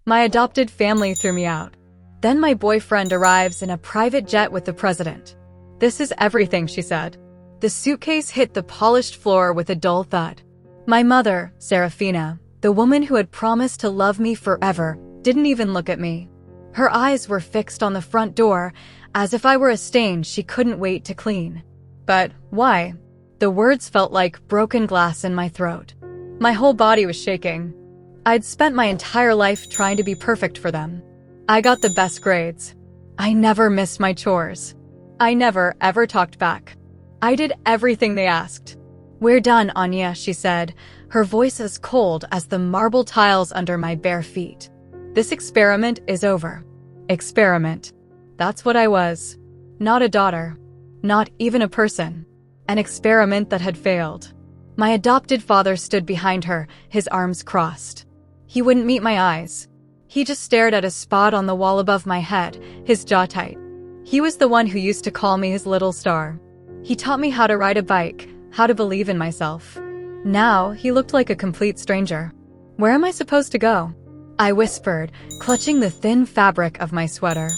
My adopted family threw me out. Then my boyfriend arrives in a private jet with the president. "This is everything," she said. The suitcase hit the polished floor with a dull thud. My mother, Serafina, the woman who had promised to love me forever, didn't even look at me. Her eyes were fixed on the front door, as if I were a stain she couldn't wait to clean. But why? The words felt like broken glass in my throat. My whole body was shaking. I'd spent my entire life trying to be perfect for them. I got the best grades. I never missed my chores. I never, ever talked back. I did everything they asked. "We're done, Anya," she said, her voice as cold as the marble tiles under my bare feet. "This experiment is over." Experiment. That's what I was. Not a daughter. Not even a person. An experiment that had failed. My adopted father stood behind her, his arms crossed. He wouldn't meet my eyes. He just stared at a spot on the wall above my head, his jaw tight. He was the one who used to call me his little star. He taught me how to ride a bike, how to believe in myself. Now, he looked like a complete stranger. "Where am I supposed to go?" I whispered, clutching the thin fabric of my sweater.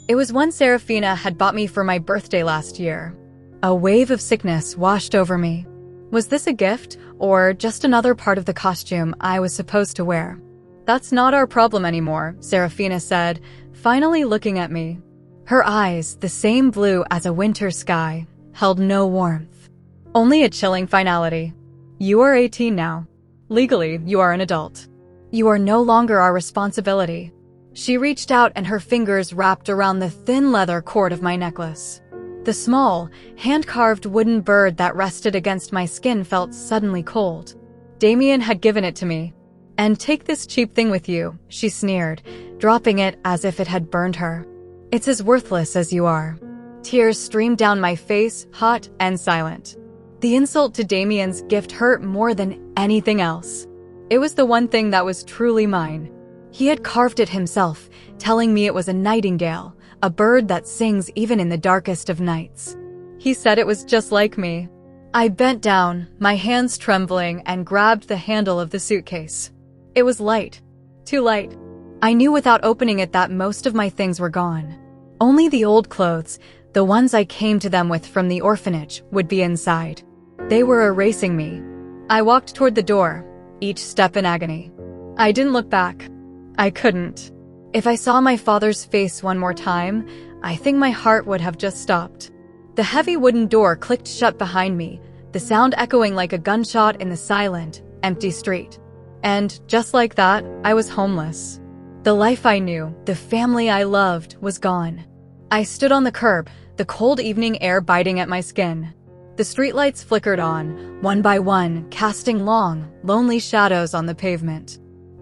It was one Serafina had bought me for my birthday last year. A wave of sickness washed over me. Was this a gift, or just another part of the costume I was supposed to wear? "That's not our problem anymore," Serafina said, finally looking at me. Her eyes, the same blue as a winter sky, held no warmth. Only a chilling finality. "You are 18 now. Legally, you are an adult. You are no longer our responsibility." She reached out and her fingers wrapped around the thin leather cord of my necklace. The small, hand-carved wooden bird that rested against my skin felt suddenly cold. Damien had given it to me. "And take this cheap thing with you," she sneered, dropping it as if it had burned her. "It's as worthless as you are." Tears streamed down my face, hot and silent. The insult to Damien's gift hurt more than anything else. It was the one thing that was truly mine. He had carved it himself, telling me it was a nightingale, a bird that sings even in the darkest of nights. He said it was just like me. I bent down, my hands trembling, and grabbed the handle of the suitcase. It was light. Too light. I knew without opening it that most of my things were gone. Only the old clothes, the ones I came to them with from the orphanage, would be inside. They were erasing me. I walked toward the door, each step in agony. I didn't look back. I couldn't. If I saw my father's face one more time, I think my heart would have just stopped. The heavy wooden door clicked shut behind me, the sound echoing like a gunshot in the silent, empty street. And just like that, I was homeless. The life I knew, the family I loved, was gone. I stood on the curb, the cold evening air biting at my skin. The streetlights flickered on, one by one, casting long, lonely shadows on the pavement.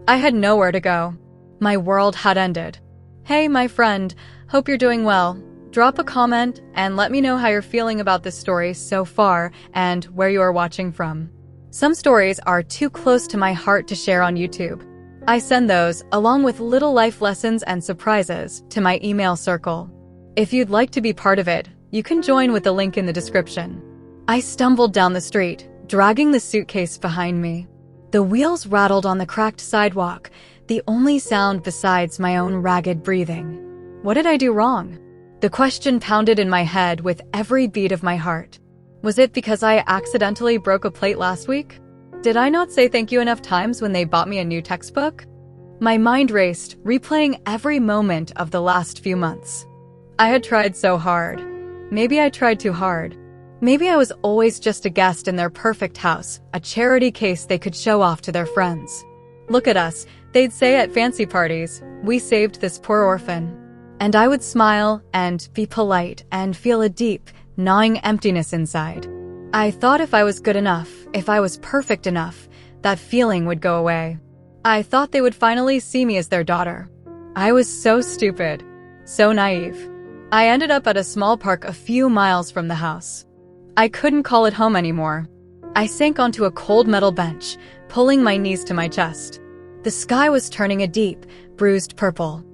I had nowhere to go. My world had ended. Hey, my friend, hope you're doing well. Drop a comment and let me know how you're feeling about this story so far and where you are watching from. Some stories are too close to my heart to share on YouTube. I send those, along with little life lessons and surprises, to my email circle. If you'd like to be part of it, you can join with the link in the description. I stumbled down the street, dragging the suitcase behind me. The wheels rattled on the cracked sidewalk, the only sound besides my own ragged breathing. What did I do wrong? The question pounded in my head with every beat of my heart. Was it because I accidentally broke a plate last week? Did I not say thank you enough times when they bought me a new textbook? My mind raced, replaying every moment of the last few months. I had tried so hard. Maybe I tried too hard. Maybe I was always just a guest in their perfect house, a charity case they could show off to their friends. Look at us, they'd say at fancy parties, we saved this poor orphan. And I would smile and be polite and feel a deep, gnawing emptiness inside. I thought if I was good enough, if I was perfect enough, that feeling would go away. I thought they would finally see me as their daughter. I was so stupid, so naive. I ended up at a small park a few miles from the house. I couldn't call it home anymore. I sank onto a cold metal bench, pulling my knees to my chest. The sky was turning a deep, bruised purple.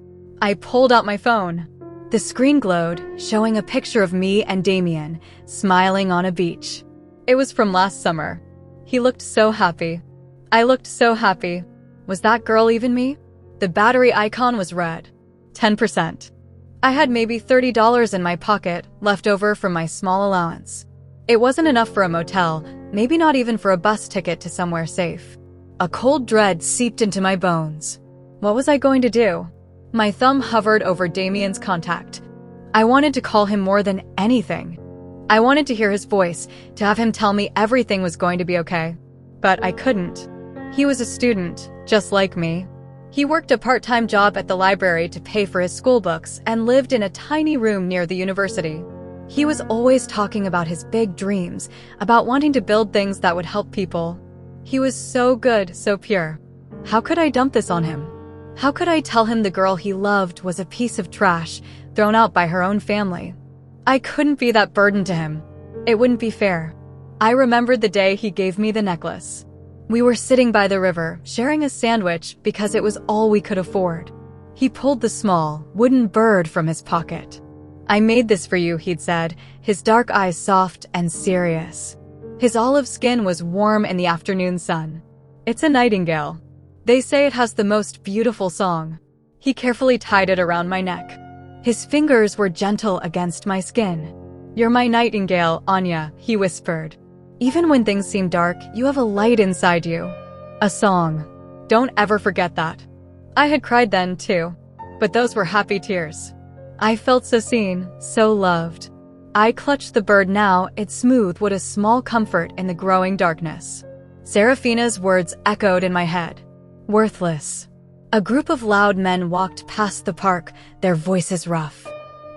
I pulled out my phone. The screen glowed, showing a picture of me and Damien, smiling on a beach. It was from last summer. He looked so happy. I looked so happy. Was that girl even me? The battery icon was red. 10%. I had maybe $30 in my pocket, left over from my small allowance. It wasn't enough for a motel, maybe not even for a bus ticket to somewhere safe. A cold dread seeped into my bones. What was I going to do? My thumb hovered over Damien's contact. I wanted to call him more than anything. I wanted to hear his voice, to have him tell me everything was going to be okay. But I couldn't. He was a student, just like me. He worked a part-time job at the library to pay for his school books and lived in a tiny room near the university. He was always talking about his big dreams, about wanting to build things that would help people. He was so good, so pure. How could I dump this on him? How could I tell him the girl he loved was a piece of trash, thrown out by her own family? I couldn't be that burden to him. It wouldn't be fair. I remembered the day he gave me the necklace. We were sitting by the river, sharing a sandwich because it was all we could afford. He pulled the small, wooden bird from his pocket. I made this for you, he'd said, his dark eyes soft and serious. His olive skin was warm in the afternoon sun. It's a nightingale. They say it has the most beautiful song. He carefully tied it around my neck. His fingers were gentle against my skin. You're my nightingale, Anya, he whispered. Even when things seem dark, you have a light inside you. A song. Don't ever forget that. I had cried then, too. But those were happy tears. I felt so seen, so loved. I clutched the bird now, it smoothed what a small comfort in the growing darkness. Serafina's words echoed in my head. Worthless. A group of loud men walked past the park, their voices rough.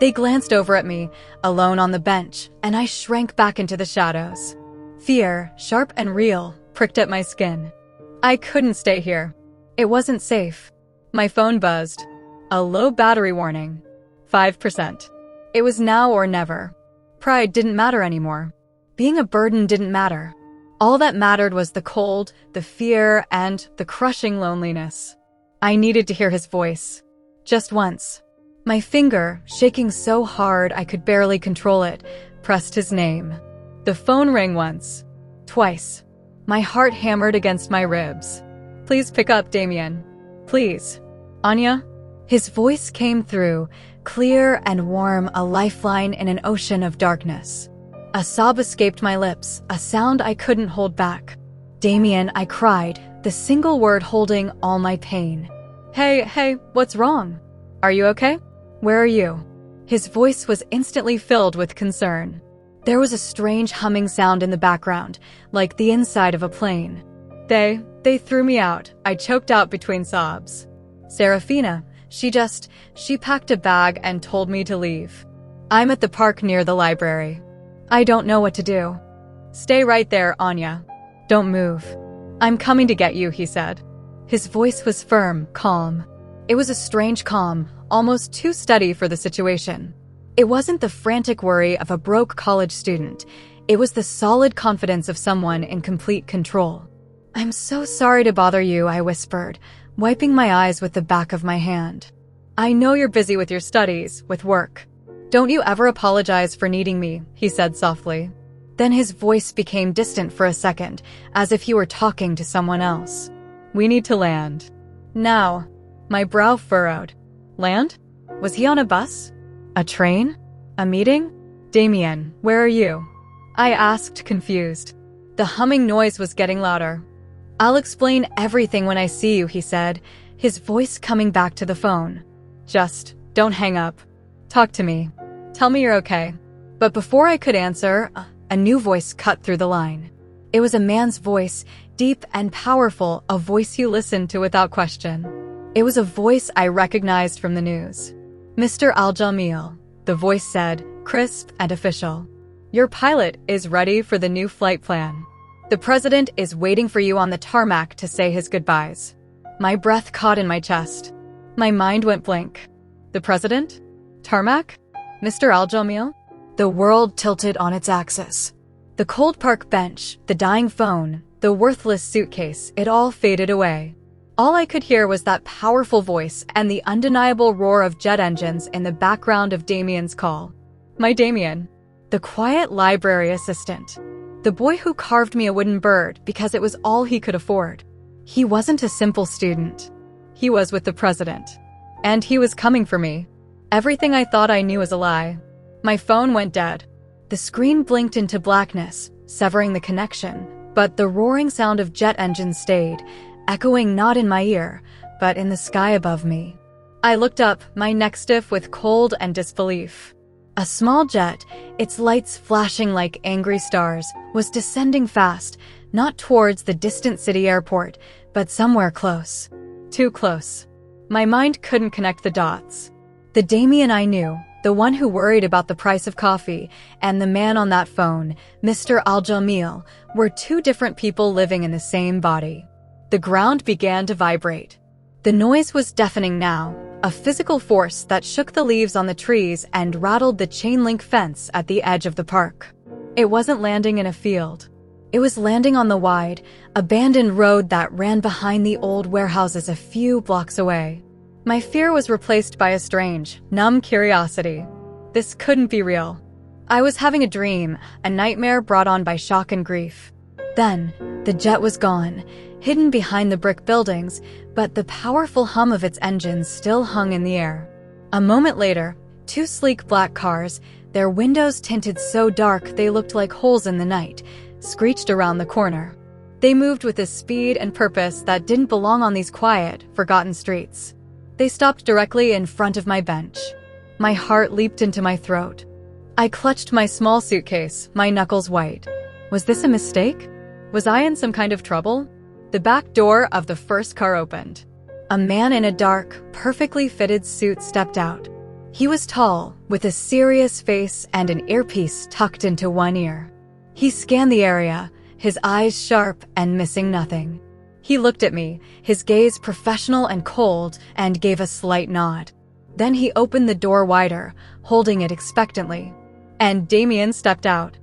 They glanced over at me, alone on the bench, and I shrank back into the shadows. Fear, sharp and real, pricked at my skin. I couldn't stay here. It wasn't safe. My phone buzzed. A low battery warning. 5%. It was now or never. Pride didn't matter anymore. Being a burden didn't matter. All that mattered was the cold, the fear, and the crushing loneliness. I needed to hear his voice. Just once. My finger, shaking so hard I could barely control it, pressed his name. The phone rang once. Twice. My heart hammered against my ribs. Please pick up, Damien. Please. Anya? His voice came through, clear and warm, a lifeline in an ocean of darkness. A sob escaped my lips, a sound I couldn't hold back. Damien, I cried, the single word holding all my pain. Hey, what's wrong? Are you okay? Where are you? His voice was instantly filled with concern. There was a strange humming sound in the background, like the inside of a plane. They threw me out, I choked out between sobs. Serafina, she packed a bag and told me to leave. I'm at the park near the library. I don't know what to do. Stay right there, Anya. Don't move. I'm coming to get you, he said. His voice was firm, calm. It was a strange calm, almost too steady for the situation. It wasn't the frantic worry of a broke college student. It was the solid confidence of someone in complete control. I'm so sorry to bother you, I whispered, wiping my eyes with the back of my hand. I know you're busy with your studies, with work. Don't you ever apologize for needing me, he said softly. Then his voice became distant for a second, as if he were talking to someone else. We need to land. Now. My brow furrowed. Land? Was he on a bus? A train? A meeting? Damien, where are you? I asked, confused. The humming noise was getting louder. I'll explain everything when I see you, he said, his voice coming back to the phone. Just, don't hang up. Talk to me. Tell me you're okay. But before I could answer, a new voice cut through the line. It was a man's voice, deep and powerful, a voice you listened to without question. It was a voice I recognized from the news. Mr. Al-Jamil, the voice said, crisp and official. Your pilot is ready for the new flight plan. The president is waiting for you on the tarmac to say his goodbyes. My breath caught in my chest. My mind went blank. The president? Tarmac? Mr. Al-Jamil? The world tilted on its axis. The cold park bench, the dying phone, the worthless suitcase, it all faded away. All I could hear was that powerful voice and the undeniable roar of jet engines in the background of Damien's call. My Damien. The quiet library assistant. The boy who carved me a wooden bird because it was all he could afford. He wasn't a simple student. He was with the president. And he was coming for me. Everything I thought I knew was a lie. My phone went dead. The screen blinked into blackness, severing the connection, but the roaring sound of jet engines stayed, echoing not in my ear, but in the sky above me. I looked up, my neck stiff with cold and disbelief. A small jet, its lights flashing like angry stars, was descending fast, not towards the distant city airport, but somewhere close. Too close. My mind couldn't connect the dots. The Damien I knew, the one who worried about the price of coffee, and the man on that phone, Mr. Al-Jamil, were two different people living in the same body. The ground began to vibrate. The noise was deafening now, a physical force that shook the leaves on the trees and rattled the chain-link fence at the edge of the park. It wasn't landing in a field. It was landing on the wide, abandoned road that ran behind the old warehouses a few blocks away. My fear was replaced by a strange, numb curiosity. This couldn't be real. I was having a dream, a nightmare brought on by shock and grief. Then, the jet was gone, hidden behind the brick buildings, but the powerful hum of its engines still hung in the air. A moment later, two sleek black cars, their windows tinted so dark they looked like holes in the night, screeched around the corner. They moved with a speed and purpose that didn't belong on these quiet, forgotten streets. They stopped directly in front of my bench. My heart leaped into my throat. I clutched my small suitcase, my knuckles white. Was this a mistake? Was I in some kind of trouble? The back door of the first car opened. A man in a dark, perfectly fitted suit stepped out. He was tall, with a serious face and an earpiece tucked into one ear. He scanned the area, his eyes sharp and missing nothing. He looked at me, his gaze professional and cold, and gave a slight nod. Then he opened the door wider, holding it expectantly. And Damien stepped out.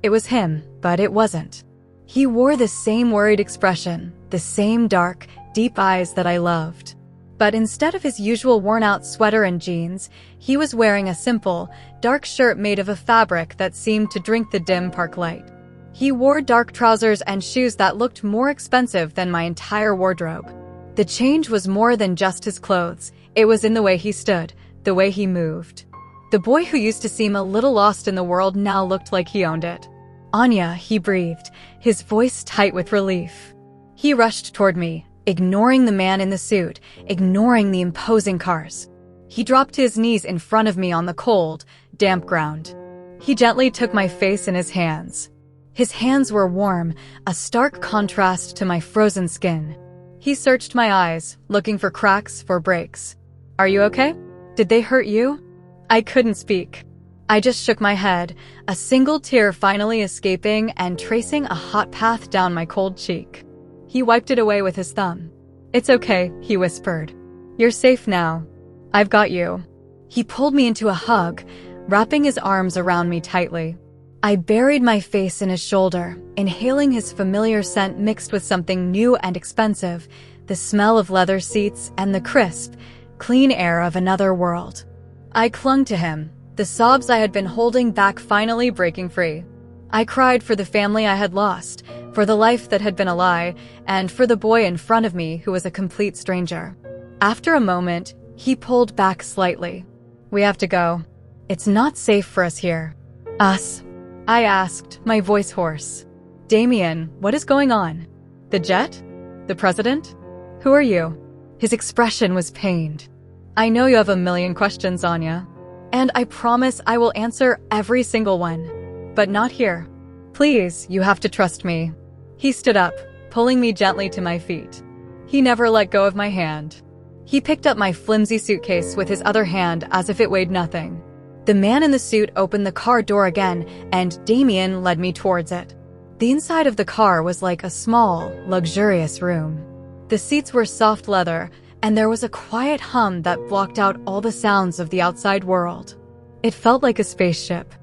It was him, but it wasn't. He wore the same worried expression, the same dark, deep eyes that I loved. But instead of his usual worn-out sweater and jeans, he was wearing a simple, dark shirt made of a fabric that seemed to drink the dim park light. He wore dark trousers and shoes that looked more expensive than my entire wardrobe. The change was more than just his clothes. It was in the way he stood, the way he moved. The boy who used to seem a little lost in the world now looked like he owned it. "Anya," he breathed, his voice tight with relief. He rushed toward me, ignoring the man in the suit, ignoring the imposing cars. He dropped to his knees in front of me on the cold, damp ground. He gently took my face in his hands. His hands were warm, a stark contrast to my frozen skin. He searched my eyes, looking for cracks, for breaks. "Are you okay? Did they hurt you?" I couldn't speak. I just shook my head, a single tear finally escaping and tracing a hot path down my cold cheek. He wiped it away with his thumb. "It's okay," he whispered. "You're safe now. I've got you." He pulled me into a hug, wrapping his arms around me tightly. I buried my face in his shoulder, inhaling his familiar scent mixed with something new and expensive, the smell of leather seats and the crisp, clean air of another world. I clung to him, the sobs I had been holding back finally breaking free. I cried for the family I had lost, for the life that had been a lie, and for the boy in front of me who was a complete stranger. After a moment, he pulled back slightly. "We have to go. It's not safe for us here." "Us?" I asked, my voice hoarse. "Damien, what is going on? The jet? The president? Who are you?" His expression was pained. "I know you have a million questions, Anya. And I promise I will answer every single one. But not here. Please, you have to trust me." He stood up, pulling me gently to my feet. He never let go of my hand. He picked up my flimsy suitcase with his other hand as if it weighed nothing. The man in the suit opened the car door again, and Damien led me towards it. The inside of the car was like a small, luxurious room. The seats were soft leather, and there was a quiet hum that blocked out all the sounds of the outside world. It felt like a spaceship.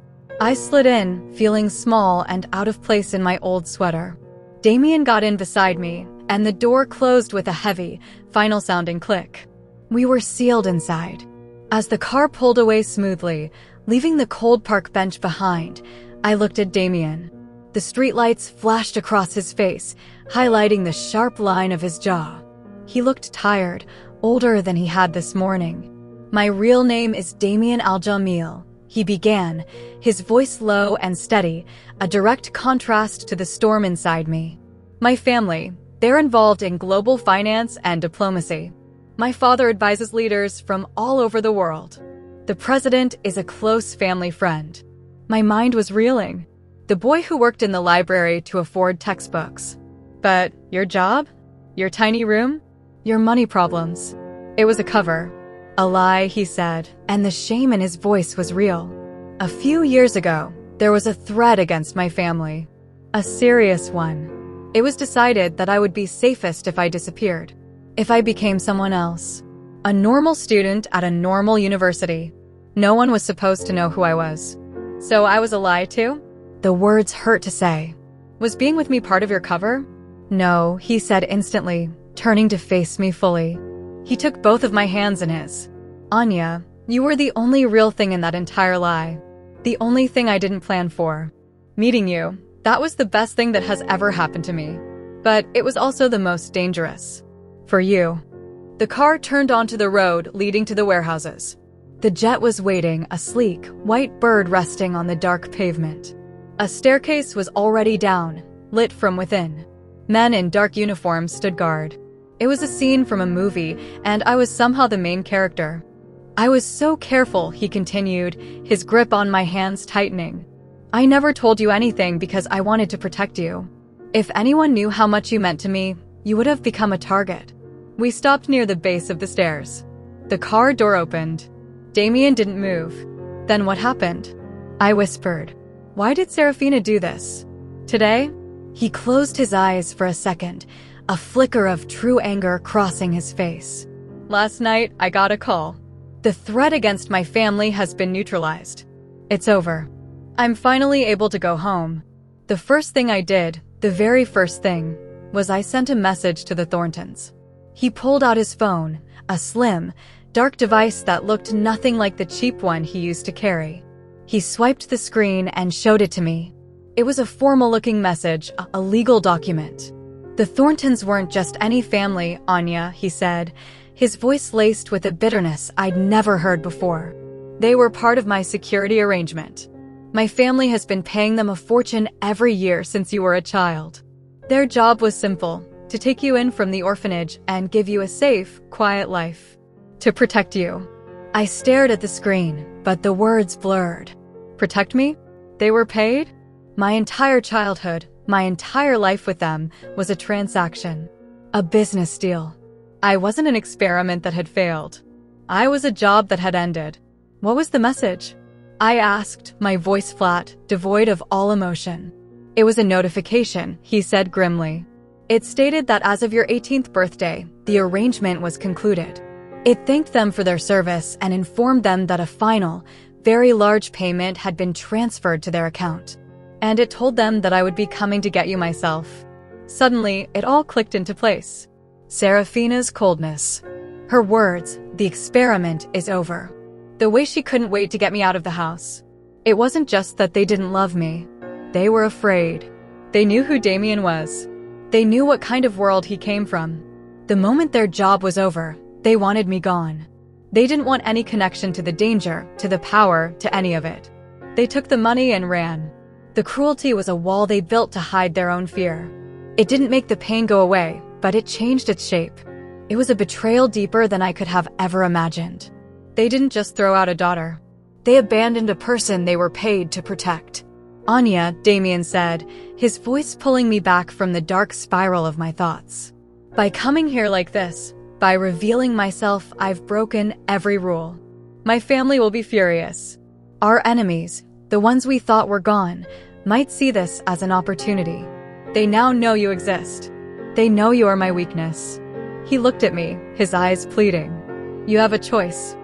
I slid in, feeling small and out of place in my old sweater. Damien got in beside me, and the door closed with a heavy, final-sounding click. We were sealed inside. As the car pulled away smoothly, leaving the cold park bench behind, I looked at Damien. The streetlights flashed across his face, highlighting the sharp line of his jaw. He looked tired, older than he had this morning. "My real name is Damien Al-Jamil," he began, his voice low and steady, a direct contrast to the storm inside me. "My family, they're involved in global finance and diplomacy. My father advises leaders from all over the world. The president is a close family friend." My mind was reeling. The boy who worked in the library to afford textbooks. But your job? Your tiny room? Your money problems? It was a cover. A lie, he said, and the shame in his voice was real. A few years ago, there was a threat against my family. A serious one. It was decided that I would be safest if I disappeared. If I became someone else. A normal student at a normal university. No one was supposed to know who I was. So I was a lie too? The words hurt to say. Was being with me part of your cover? No, he said instantly, turning to face me fully. He took both of my hands in his. "Anya, you were the only real thing in that entire lie. The only thing I didn't plan for. Meeting you, that was the best thing that has ever happened to me. But it was also the most dangerous. For you." The car turned onto the road leading to the warehouses. The jet was waiting, a sleek, white bird resting on the dark pavement. A staircase was already down, lit from within. Men in dark uniforms stood guard. It was a scene from a movie, and I was somehow the main character. "I was so careful," he continued, his grip on my hands tightening. "I never told you anything because I wanted to protect you. If anyone knew how much you meant to me, you would have become a target." We stopped near the base of the stairs. The car door opened. Damien didn't move. "Then what happened?" I whispered. "Why did Serafina do this? Today?" He closed his eyes for a second, a flicker of true anger crossing his face. "Last night, I got a call. The threat against my family has been neutralized. It's over. I'm finally able to go home." The first thing I did, the very first thing, was I sent a message to the Thorntons. He pulled out his phone, a slim, dark device that looked nothing like the cheap one he used to carry. He swiped the screen and showed it to me. It was a formal-looking message, a legal document. "The Thorntons weren't just any family, Anya," he said, his voice laced with a bitterness I'd never heard before. "They were part of my security arrangement. My family has been paying them a fortune every year since you were a child. Their job was simple, to take you in from the orphanage and give you a safe, quiet life. To protect you." I stared at the screen, but the words blurred. Protect me? They were paid? My entire childhood, my entire life with them, was a transaction. A business deal. I wasn't an experiment that had failed. I was a job that had ended. What was the message? I asked, my voice flat, devoid of all emotion. "It was a notification," he said grimly. "It stated that as of your 18th birthday, the arrangement was concluded. It thanked them for their service and informed them that a final, very large payment had been transferred to their account. And it told them that I would be coming to get you myself." Suddenly, it all clicked into place. Serafina's coldness. Her words, "The experiment is over." The way she couldn't wait to get me out of the house. It wasn't just that they didn't love me. They were afraid. They knew who Damien was. They knew what kind of world he came from. The moment their job was over, they wanted me gone. They didn't want any connection to the danger, to the power, to any of it. They took the money and ran. The cruelty was a wall they built to hide their own fear. It didn't make the pain go away, but it changed its shape. It was a betrayal deeper than I could have ever imagined. They didn't just throw out a daughter. They abandoned a person they were paid to protect. "Anya," Damien said, his voice pulling me back from the dark spiral of my thoughts. "By coming here like this, by revealing myself, I've broken every rule. My family will be furious. Our enemies, the ones we thought were gone, might see this as an opportunity. They now know you exist. They know you are my weakness." He looked at me, his eyes pleading. "You have a choice.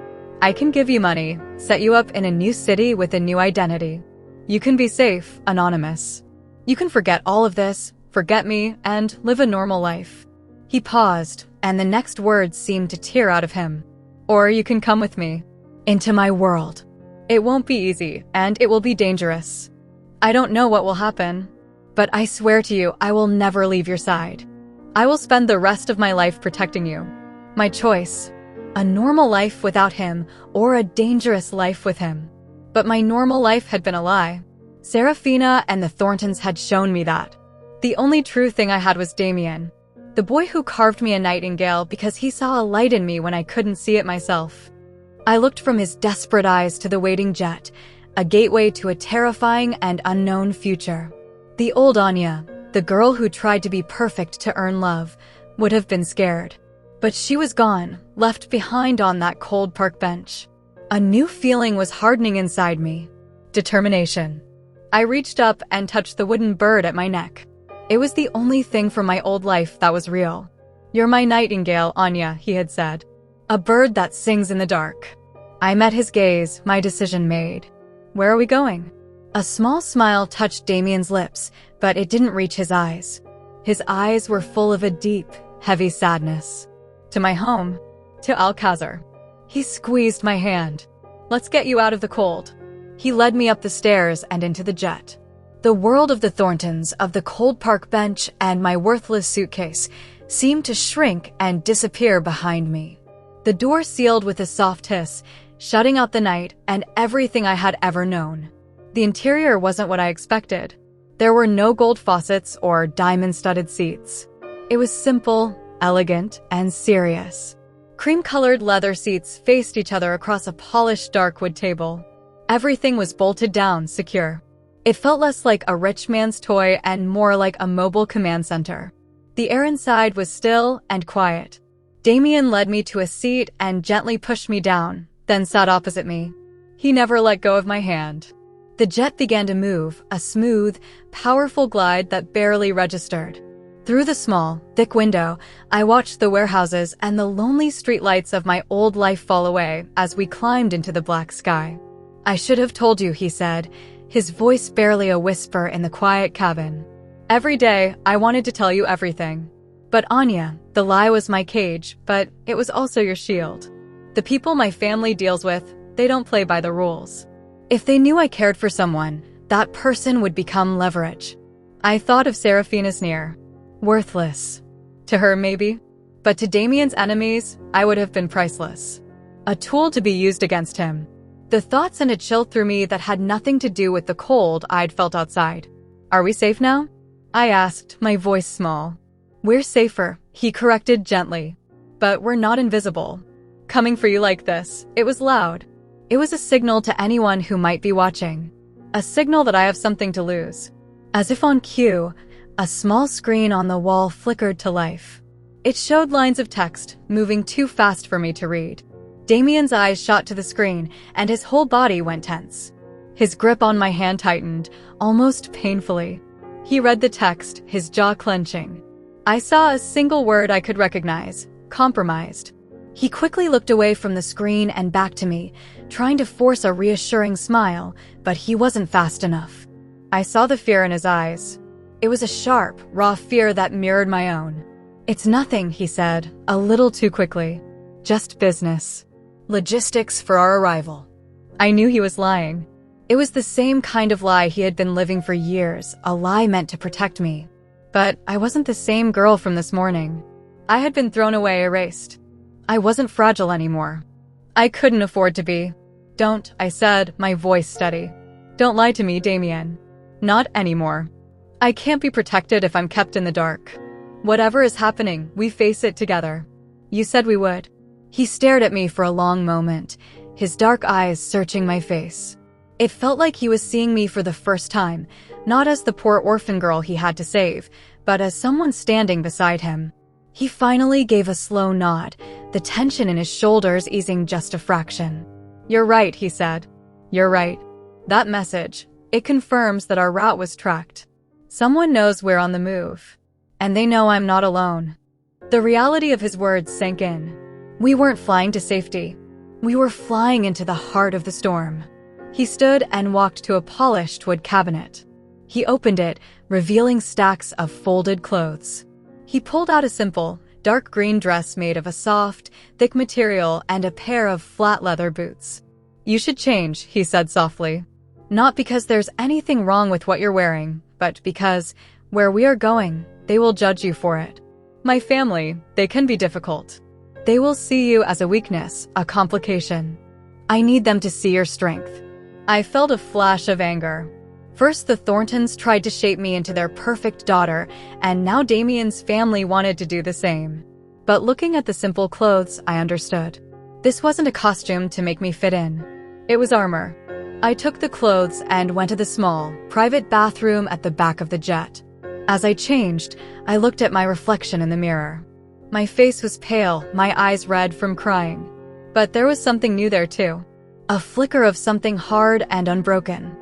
I can give you money, set you up in a new city with a new identity. You can be safe, anonymous. You can forget all of this, forget me, and live a normal life." He paused, and the next words seemed to tear out of him. "Or you can come with me. Into my world. It won't be easy, and it will be dangerous. I don't know what will happen. But I swear to you, I will never leave your side. I will spend the rest of my life protecting you. My choice, A normal life without him, or a dangerous life with him. But my normal life had been a lie. Serafina and the Thorntons had shown me that. The only true thing I had was Damien, the boy who carved me a nightingale because he saw a light in me when I couldn't see it myself. I looked from his desperate eyes to the waiting jet, a gateway to a terrifying and unknown future. The old Anya, the girl who tried to be perfect to earn love, would have been scared. But she was gone, left behind on that cold park bench. A new feeling was hardening inside me. Determination. I reached up and touched the wooden bird at my neck. It was the only thing from my old life that was real. "You're my nightingale, Anya," he had said. "A bird that sings in the dark." I met his gaze, my decision made. "Where are we going?" A small smile touched Damien's lips, but it didn't reach his eyes. His eyes were full of a deep, heavy sadness. "To my home. To Alcazar." He squeezed my hand. "Let's get you out of the cold." He led me up the stairs and into the jet. The world of the Thorntons, of the cold park bench, and my worthless suitcase seemed to shrink and disappear behind me. The door sealed with a soft hiss, shutting out the night and everything I had ever known. The interior wasn't what I expected. There were no gold faucets or diamond-studded seats. It was simple, elegant, and serious. Cream-colored leather seats faced each other across a polished dark wood table. Everything was bolted down, secure. It felt less like a rich man's toy and more like a mobile command center. The air inside was still and quiet. Damien led me to a seat and gently pushed me down, then sat opposite me. He never let go of my hand. The jet began to move, a smooth, powerful glide that barely registered. Through the small, thick window, I watched the warehouses and the lonely streetlights of my old life fall away as we climbed into the black sky. "I should have told you," he said, his voice barely a whisper in the quiet cabin. "Every day, I wanted to tell you everything. But Anya, the lie was my cage, but it was also your shield. The people my family deals with, they don't play by the rules. If they knew I cared for someone, that person would become leverage." I thought of Serafina Sneer. Worthless. To her, maybe. But to Damien's enemies, I would have been priceless. A tool to be used against him. The thought sent a chill through me that had nothing to do with the cold I'd felt outside. "Are we safe now?" I asked, my voice small. "We're safer," he corrected gently. "But we're not invisible. Coming for you like this, it was loud. It was a signal to anyone who might be watching. A signal that I have something to lose." As if on cue, a small screen on the wall flickered to life. It showed lines of text, moving too fast for me to read. Damien's eyes shot to the screen, and his whole body went tense. His grip on my hand tightened, almost painfully. He read the text, his jaw clenching. I saw a single word I could recognize: compromised. He quickly looked away from the screen and back to me, trying to force a reassuring smile, but he wasn't fast enough. I saw the fear in his eyes. It was a sharp, raw fear that mirrored my own. "It's nothing," he said, a little too quickly. "Just business. Logistics for our arrival." I knew he was lying. It was the same kind of lie he had been living for years, a lie meant to protect me. But I wasn't the same girl from this morning. I had been thrown away, erased. I wasn't fragile anymore. I couldn't afford to be. "Don't," I said, my voice steady. "Don't lie to me, Damien. Not anymore. I can't be protected if I'm kept in the dark. Whatever is happening, we face it together. You said we would." He stared at me for a long moment, his dark eyes searching my face. It felt like he was seeing me for the first time, not as the poor orphan girl he had to save, but as someone standing beside him. He finally gave a slow nod, the tension in his shoulders easing just a fraction. "You're right," he said. "You're right. That message, it confirms that our route was tracked. Someone knows we're on the move. And they know I'm not alone." The reality of his words sank in. We weren't flying to safety. We were flying into the heart of the storm. He stood and walked to a polished wood cabinet. He opened it, revealing stacks of folded clothes. He pulled out a simple, dark green dress made of a soft, thick material and a pair of flat leather boots. "You should change," he said softly. "Not because there's anything wrong with what you're wearing, but because, where we are going, they will judge you for it. My family, they can be difficult. They will see you as a weakness, a complication. I need them to see your strength. I felt a flash of anger. First, the Thorntons tried to shape me into their perfect daughter, and now Damien's family wanted to do the same. But looking at the simple clothes, I understood. This wasn't a costume to make me fit in. It was armor. I took the clothes and went to the small, private bathroom at the back of the jet. As I changed, I looked at my reflection in the mirror. My face was pale, my eyes red from crying. But there was something new there too. A flicker of something hard and unbroken.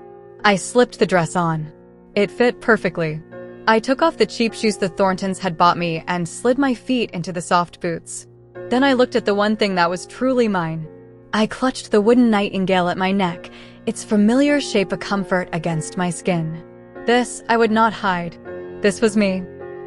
I slipped the dress on. It fit perfectly. I took off the cheap shoes the Thorntons had bought me and slid my feet into the soft boots. Then I looked at the one thing that was truly mine. I clutched the wooden nightingale at my neck, its familiar shape a comfort against my skin. This I would not hide. This was me.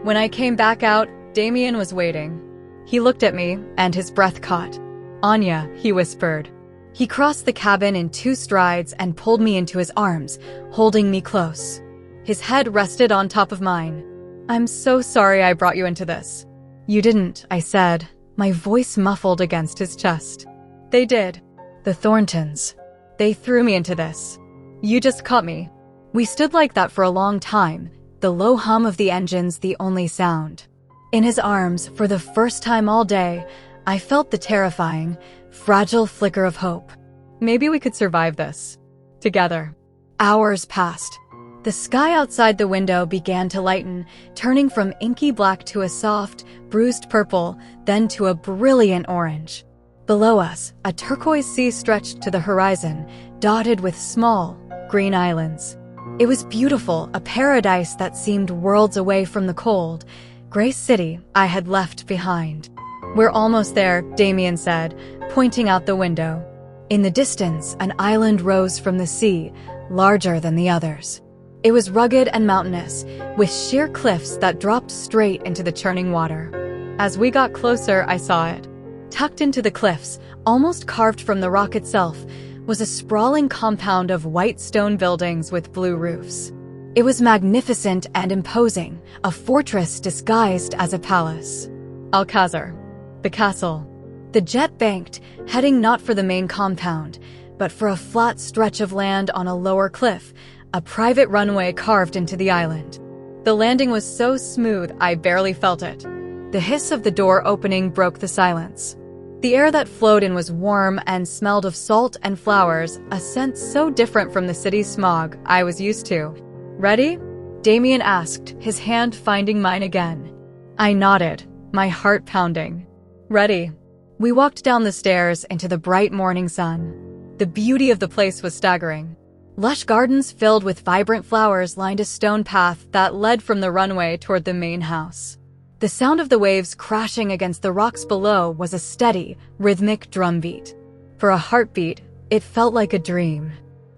When I came back out, Damien was waiting. He looked at me, and his breath caught. "Anya," he whispered. He crossed the cabin in 2 strides and pulled me into his arms, holding me close. His head rested on top of mine. "I'm so sorry I brought you into this." "You didn't," I said, my voice muffled against his chest. "They did. The Thorntons. They threw me into this. You just caught me." We stood like that for a long time, the low hum of the engines the only sound. In his arms, for the first time all day, I felt the terrifying, fragile flicker of hope. Maybe we could survive this. Together. Hours passed. The sky outside the window began to lighten, turning from inky black to a soft, bruised purple, then to a brilliant orange. Below us, a turquoise sea stretched to the horizon, dotted with small, green islands. It was beautiful, a paradise that seemed worlds away from the cold, gray city I had left behind. "We're almost there," Damien said, pointing out the window. In the distance, an island rose from the sea, larger than the others. It was rugged and mountainous, with sheer cliffs that dropped straight into the churning water. As we got closer, I saw it. Tucked into the cliffs, almost carved from the rock itself, was a sprawling compound of white stone buildings with blue roofs. It was magnificent and imposing, a fortress disguised as a palace. Alcazar. The castle. The jet banked, heading not for the main compound, but for a flat stretch of land on a lower cliff, a private runway carved into the island. The landing was so smooth I barely felt it. The hiss of the door opening broke the silence. The air that flowed in was warm and smelled of salt and flowers, a scent so different from the city's smog I was used to. "Ready?" Damien asked, his hand finding mine again. I nodded, my heart pounding. "Ready." We walked down the stairs into the bright morning sun. The beauty of the place was staggering. Lush gardens filled with vibrant flowers lined a stone path that led from the runway toward the main house. The sound of the waves crashing against the rocks below was a steady, rhythmic drumbeat. For a heartbeat, it felt like a dream.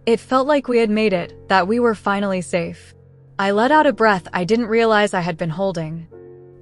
It felt like we had made it, that we were finally safe. I let out a breath I didn't realize I had been holding.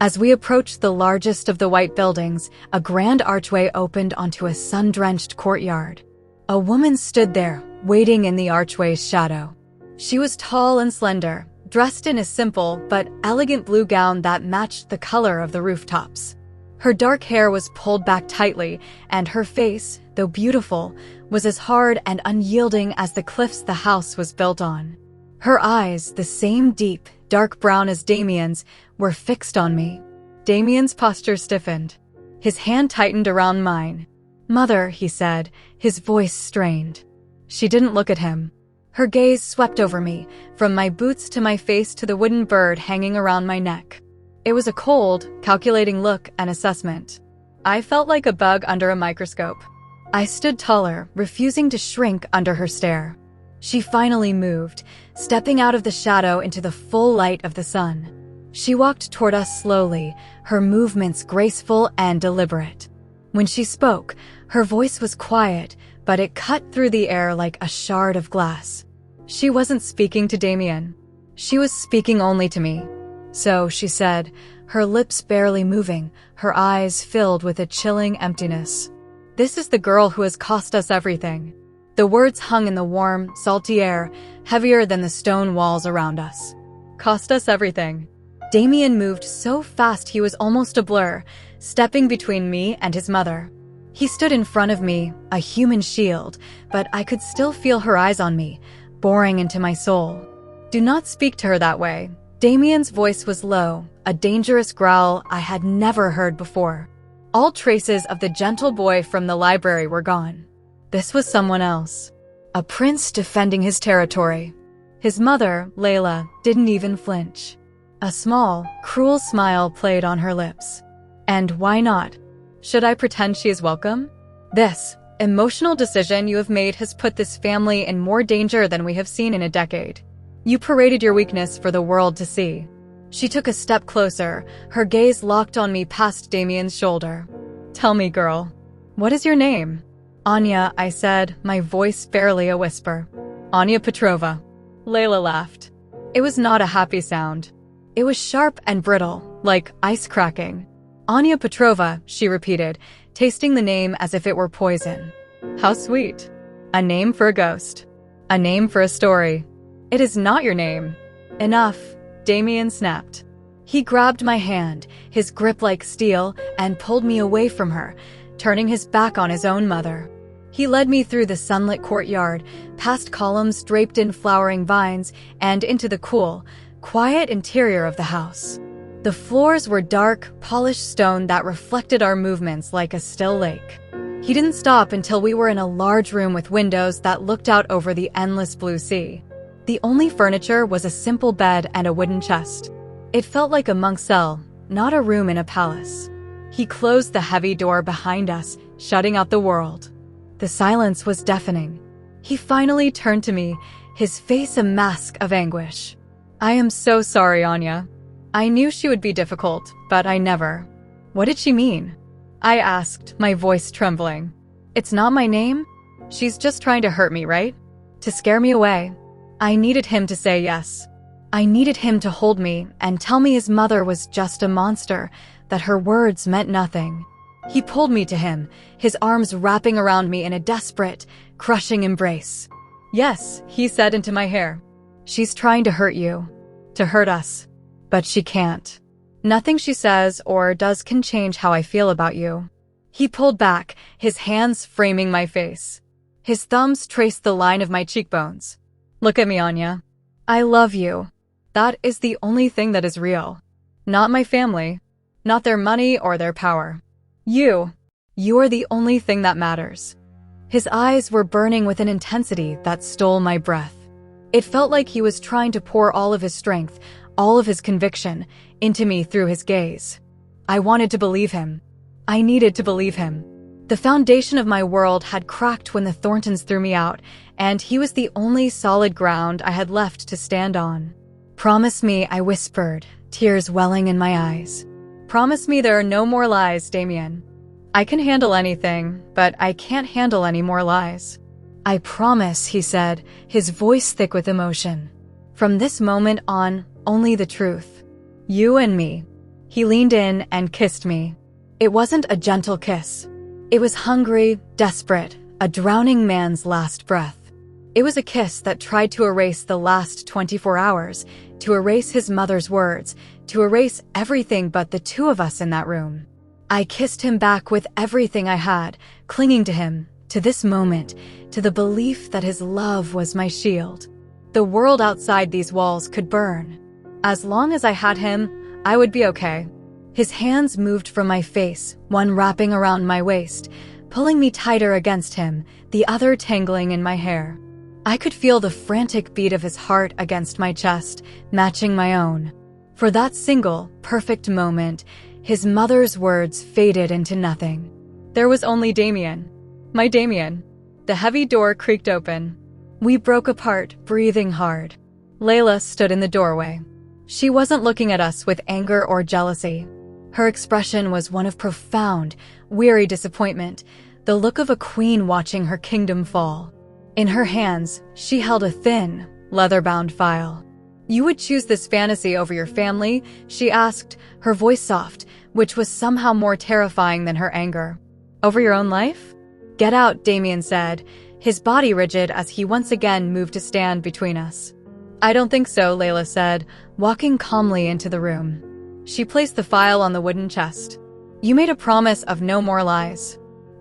As we approached the largest of the white buildings, a grand archway opened onto a sun-drenched courtyard. A woman stood there, waiting in the archway's shadow. She was tall and slender, dressed in a simple but elegant blue gown that matched the color of the rooftops. Her dark hair was pulled back tightly, and her face, though beautiful, was as hard and unyielding as the cliffs the house was built on. Her eyes, the same deep, dark brown as Damien's, were fixed on me. Damien's posture stiffened. His hand tightened around mine. "Mother," he said, his voice strained. She didn't look at him. Her gaze swept over me, from my boots to my face to the wooden bird hanging around my neck. It was a cold, calculating look and assessment. I felt like a bug under a microscope. I stood taller, refusing to shrink under her stare. She finally moved, stepping out of the shadow into the full light of the sun. She walked toward us slowly, her movements graceful and deliberate. When she spoke, her voice was quiet, but it cut through the air like a shard of glass. She wasn't speaking to Damien. She was speaking only to me. "So," she said, her lips barely moving, her eyes filled with a chilling emptiness. "This is the girl who has cost us everything." The words hung in the warm, salty air, heavier than the stone walls around us. "Cost us everything." Damien moved so fast he was almost a blur, stepping between me and his mother. He stood in front of me, a human shield, but I could still feel her eyes on me, boring into my soul. "Do not speak to her that way." Damien's voice was low, a dangerous growl I had never heard before. All traces of the gentle boy from the library were gone. This was someone else. A prince defending his territory. His mother, Layla, didn't even flinch. A small, cruel smile played on her lips. And why not? Should I pretend she is welcome? This emotional decision you have made has put this family in more danger than we have seen in a decade. You paraded your weakness for the world to see. She took a step closer, her gaze locked on me past Damien's shoulder. "Tell me, girl, what is your name?" "Anya," I said, my voice barely a whisper. "Anya Petrova." Layla laughed. It was not a happy sound. It was sharp and brittle, like ice cracking. "Anya Petrova," she repeated, tasting the name as if it were poison. "How sweet. A name for a ghost. A name for a story. It is not your name." "Enough," Damien snapped. He grabbed my hand, his grip like steel, and pulled me away from her, turning his back on his own mother. He led me through the sunlit courtyard, past columns draped in flowering vines, and into the cool, quiet interior of the house. The floors were dark, polished stone that reflected our movements like a still lake. He didn't stop until we were in a large room with windows that looked out over the endless blue sea. The only furniture was a simple bed and a wooden chest. It felt like a monk's cell, not a room in a palace. He closed the heavy door behind us, shutting out the world. The silence was deafening. He finally turned to me, his face a mask of anguish. "I am so sorry, Anya. I knew she would be difficult, but I never." "What did she mean?" I asked, my voice trembling. "It's not my name? She's just trying to hurt me, right? To scare me away." I needed him to say yes. I needed him to hold me and tell me his mother was just a monster, that her words meant nothing. He pulled me to him, his arms wrapping around me in a desperate, crushing embrace. "Yes," he said into my hair. "She's trying to hurt you. To hurt us. But she can't. Nothing she says or does can change how I feel about you." He pulled back, his hands framing my face. His thumbs traced the line of my cheekbones. "Look at me, Anya. I love you. That is the only thing that is real. Not my family. Not their money or their power. You. You are the only thing that matters." His eyes were burning with an intensity that stole my breath. It felt like he was trying to pour all of his strength, all of his conviction, into me through his gaze. I wanted to believe him. I needed to believe him. The foundation of my world had cracked when the Thorntons threw me out, and he was the only solid ground I had left to stand on. "Promise me," I whispered, tears welling in my eyes. "Promise me there are no more lies, Damien. I can handle anything, but I can't handle any more lies." "I promise," he said, his voice thick with emotion. "From this moment on, only the truth. You and me." He leaned in and kissed me. It wasn't a gentle kiss. It was hungry, desperate, a drowning man's last breath. It was a kiss that tried to erase the last 24 hours, to erase his mother's words, to erase everything but the two of us in that room. I kissed him back with everything I had, clinging to him, to this moment, to the belief that his love was my shield. The world outside these walls could burn. As long as I had him, I would be okay. His hands moved from my face, one wrapping around my waist, pulling me tighter against him, the other tangling in my hair. I could feel the frantic beat of his heart against my chest, matching my own. For that single, perfect moment, his mother's words faded into nothing. There was only Damien. My Damien. The heavy door creaked open. We broke apart, breathing hard. Layla stood in the doorway. She wasn't looking at us with anger or jealousy. Her expression was one of profound, weary disappointment, the look of a queen watching her kingdom fall. In her hands, she held a thin, leather-bound file. "You would choose this fantasy over your family?" she asked, her voice soft, which was somehow more terrifying than her anger. "Over your own life?" "Get out," Damien said, his body rigid as he once again moved to stand between us. "I don't think so," Layla said, walking calmly into the room. She placed the file on the wooden chest. You made a promise of no more lies.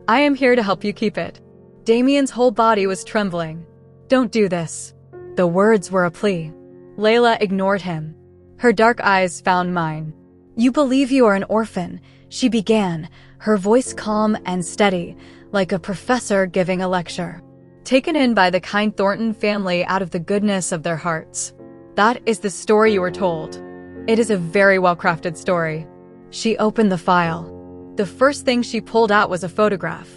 I am here to help you keep it. Damien's whole body was trembling. Don't do this. The words were a plea. Layla ignored him. Her dark eyes found mine. You believe you are an orphan, she began, her voice calm and steady, like a professor giving a lecture. Taken in by the kind Thornton family out of the goodness of their hearts. That is the story you were told. It is a very well-crafted story. She opened the file. The first thing she pulled out was a photograph.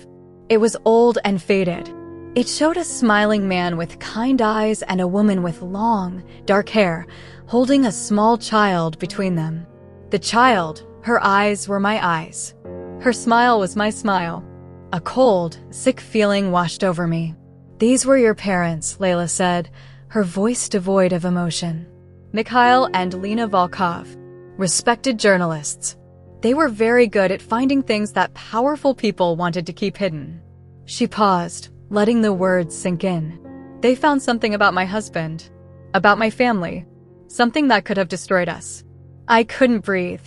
It was old and faded. It showed a smiling man with kind eyes and a woman with long, dark hair, holding a small child between them. The child, her eyes were my eyes. Her smile was my smile. A cold, sick feeling washed over me. These were your parents, Layla said, her voice devoid of emotion. Mikhail and Lena Volkov, respected journalists. They were very good at finding things that powerful people wanted to keep hidden. She paused, letting the words sink in. They found something about my husband, about my family, something that could have destroyed us. I couldn't breathe.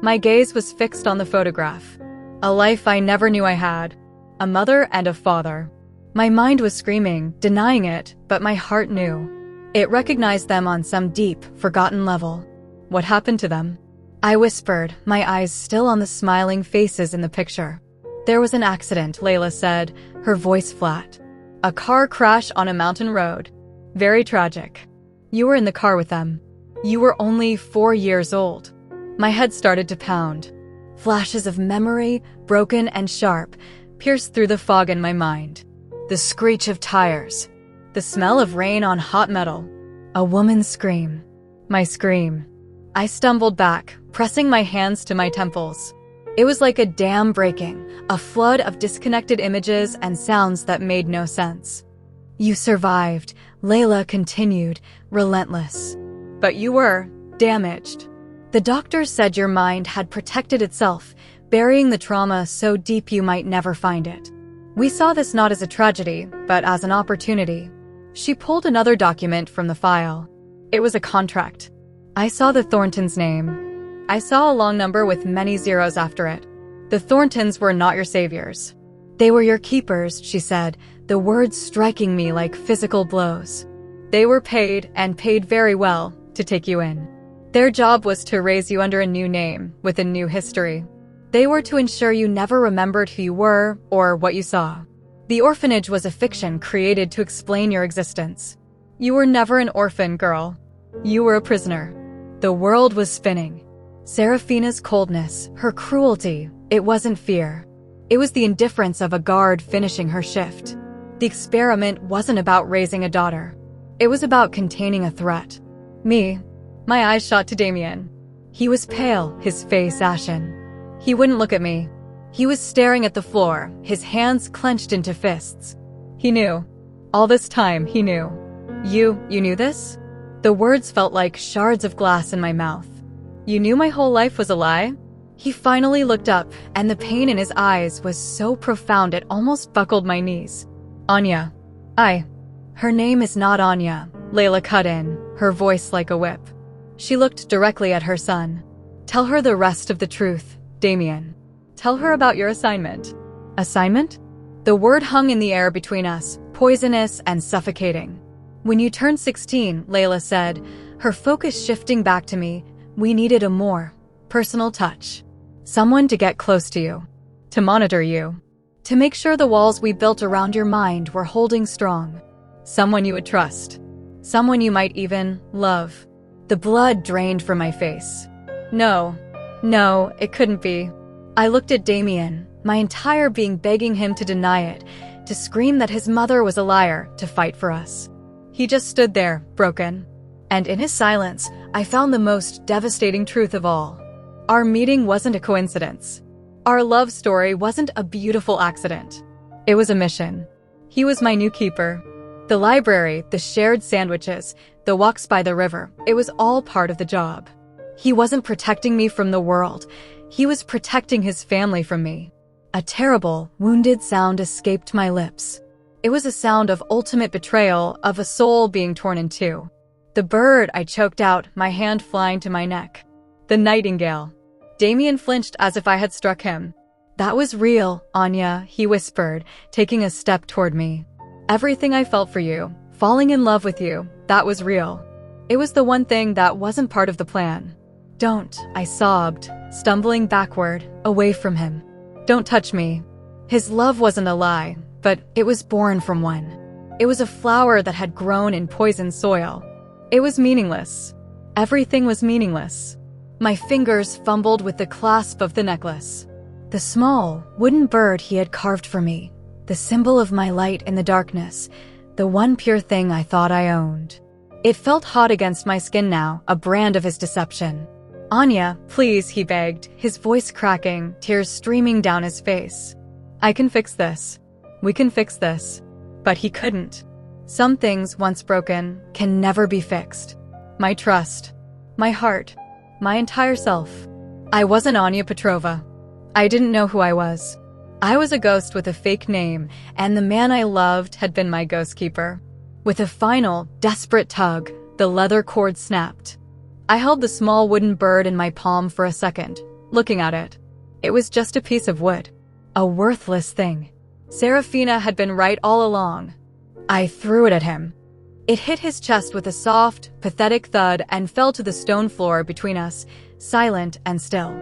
My gaze was fixed on the photograph. A life I never knew I had, a mother and a father. My mind was screaming, denying it, but my heart knew. It recognized them on some deep, forgotten level. What happened to them? I whispered, my eyes still on the smiling faces in the picture. There was an accident, Layla said, her voice flat. A car crash on a mountain road. Very tragic. You were in the car with them. You were only 4 years old. My head started to pound. Flashes of memory, broken and sharp, pierced through the fog in my mind. The screech of tires. The smell of rain on hot metal. A woman's scream. My scream. I stumbled back, pressing my hands to my temples. It was like a dam breaking, a flood of disconnected images and sounds that made no sense. You survived, Layla continued, relentless. But you were damaged. The doctors said your mind had protected itself, burying the trauma so deep you might never find it. We saw this not as a tragedy, but as an opportunity. She pulled another document from the file. It was a contract. I saw the Thorntons' name. I saw a long number with many zeros after it. The Thorntons were not your saviors. They were your keepers, she said, the words striking me like physical blows. They were paid, and paid very well, to take you in. Their job was to raise you under a new name, with a new history. They were to ensure you never remembered who you were or what you saw. The orphanage was a fiction created to explain your existence. You were never an orphan, girl. You were a prisoner. The world was spinning. Serafina's coldness, her cruelty, it wasn't fear. It was the indifference of a guard finishing her shift. The experiment wasn't about raising a daughter. It was about containing a threat. Me. My eyes shot to Damien. He was pale, his face ashen. He wouldn't look at me. He was staring at the floor, his hands clenched into fists. He knew. All this time, he knew. You knew this? The words felt like shards of glass in my mouth. You knew my whole life was a lie? He finally looked up, and the pain in his eyes was so profound it almost buckled my knees. Anya. Her name is not Anya, Layla cut in, her voice like a whip. She looked directly at her son. Tell her the rest of the truth, Damien. Tell her about your assignment. Assignment? The word hung in the air between us, poisonous and suffocating. When you turned 16, Layla said, her focus shifting back to me, we needed a more personal touch. Someone to get close to you. To monitor you. To make sure the walls we built around your mind were holding strong. Someone you would trust. Someone you might even love. The blood drained from my face. No, it couldn't be. I looked at Damien, my entire being begging him to deny it, to scream that his mother was a liar, to fight for us. He just stood there, broken. And in his silence, I found the most devastating truth of all. Our meeting wasn't a coincidence. Our love story wasn't a beautiful accident. It was a mission. He was my new keeper. The library, the shared sandwiches, the walks by the river, it was all part of the job. He wasn't protecting me from the world. He was protecting his family from me. A terrible, wounded sound escaped my lips. It was a sound of ultimate betrayal, of a soul being torn in two. The bird, I choked out, my hand flying to my neck. The nightingale. Damien flinched as if I had struck him. That was real, Anya, he whispered, taking a step toward me. Everything I felt for you, falling in love with you, that was real. It was the one thing that wasn't part of the plan. Don't, I sobbed, stumbling backward, away from him. Don't touch me. His love wasn't a lie, but it was born from one. It was a flower that had grown in poisoned soil. It was meaningless. Everything was meaningless. My fingers fumbled with the clasp of the necklace. The small, wooden bird he had carved for me, the symbol of my light in the darkness, the one pure thing I thought I owned. It felt hot against my skin now, a brand of his deception. Anya, please, he begged, his voice cracking, tears streaming down his face. I can fix this. We can fix this. But he couldn't. Some things, once broken, can never be fixed. My trust. My heart. My entire self. I wasn't Anya Petrova. I didn't know who I was. I was a ghost with a fake name, and the man I loved had been my ghost keeper. With a final, desperate tug, the leather cord snapped. I held the small wooden bird in my palm for a second, looking at it. It was just a piece of wood. A worthless thing. Serafina had been right all along. I threw it at him. It hit his chest with a soft, pathetic thud and fell to the stone floor between us, silent and still.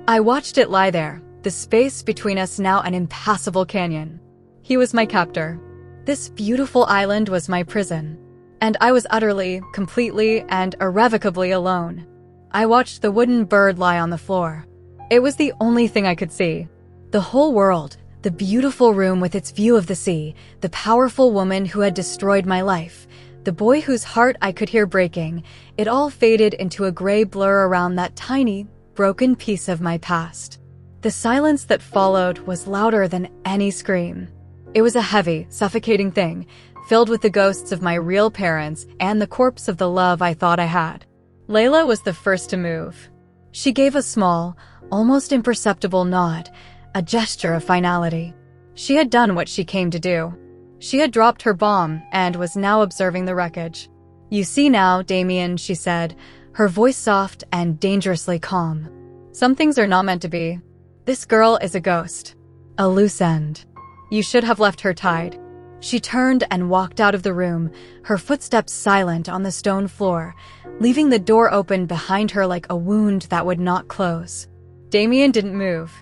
I watched it lie there, the space between us now an impassable canyon. He was my captor. This beautiful island was my prison. And I was utterly, completely, and irrevocably alone. I watched the wooden bird lie on the floor. It was the only thing I could see. The whole world, the beautiful room with its view of the sea, the powerful woman who had destroyed my life, the boy whose heart I could hear breaking, it all faded into a gray blur around that tiny, broken piece of my past. The silence that followed was louder than any scream. It was a heavy, suffocating thing, filled with the ghosts of my real parents and the corpse of the love I thought I had. Layla was the first to move. She gave a small, almost imperceptible nod, a gesture of finality. She had done what she came to do. She had dropped her bomb and was now observing the wreckage. You see now, Damien, she said, her voice soft and dangerously calm. Some things are not meant to be. This girl is a ghost. A loose end. You should have left her tied. She turned and walked out of the room, her footsteps silent on the stone floor, leaving the door open behind her like a wound that would not close. Damien didn't move.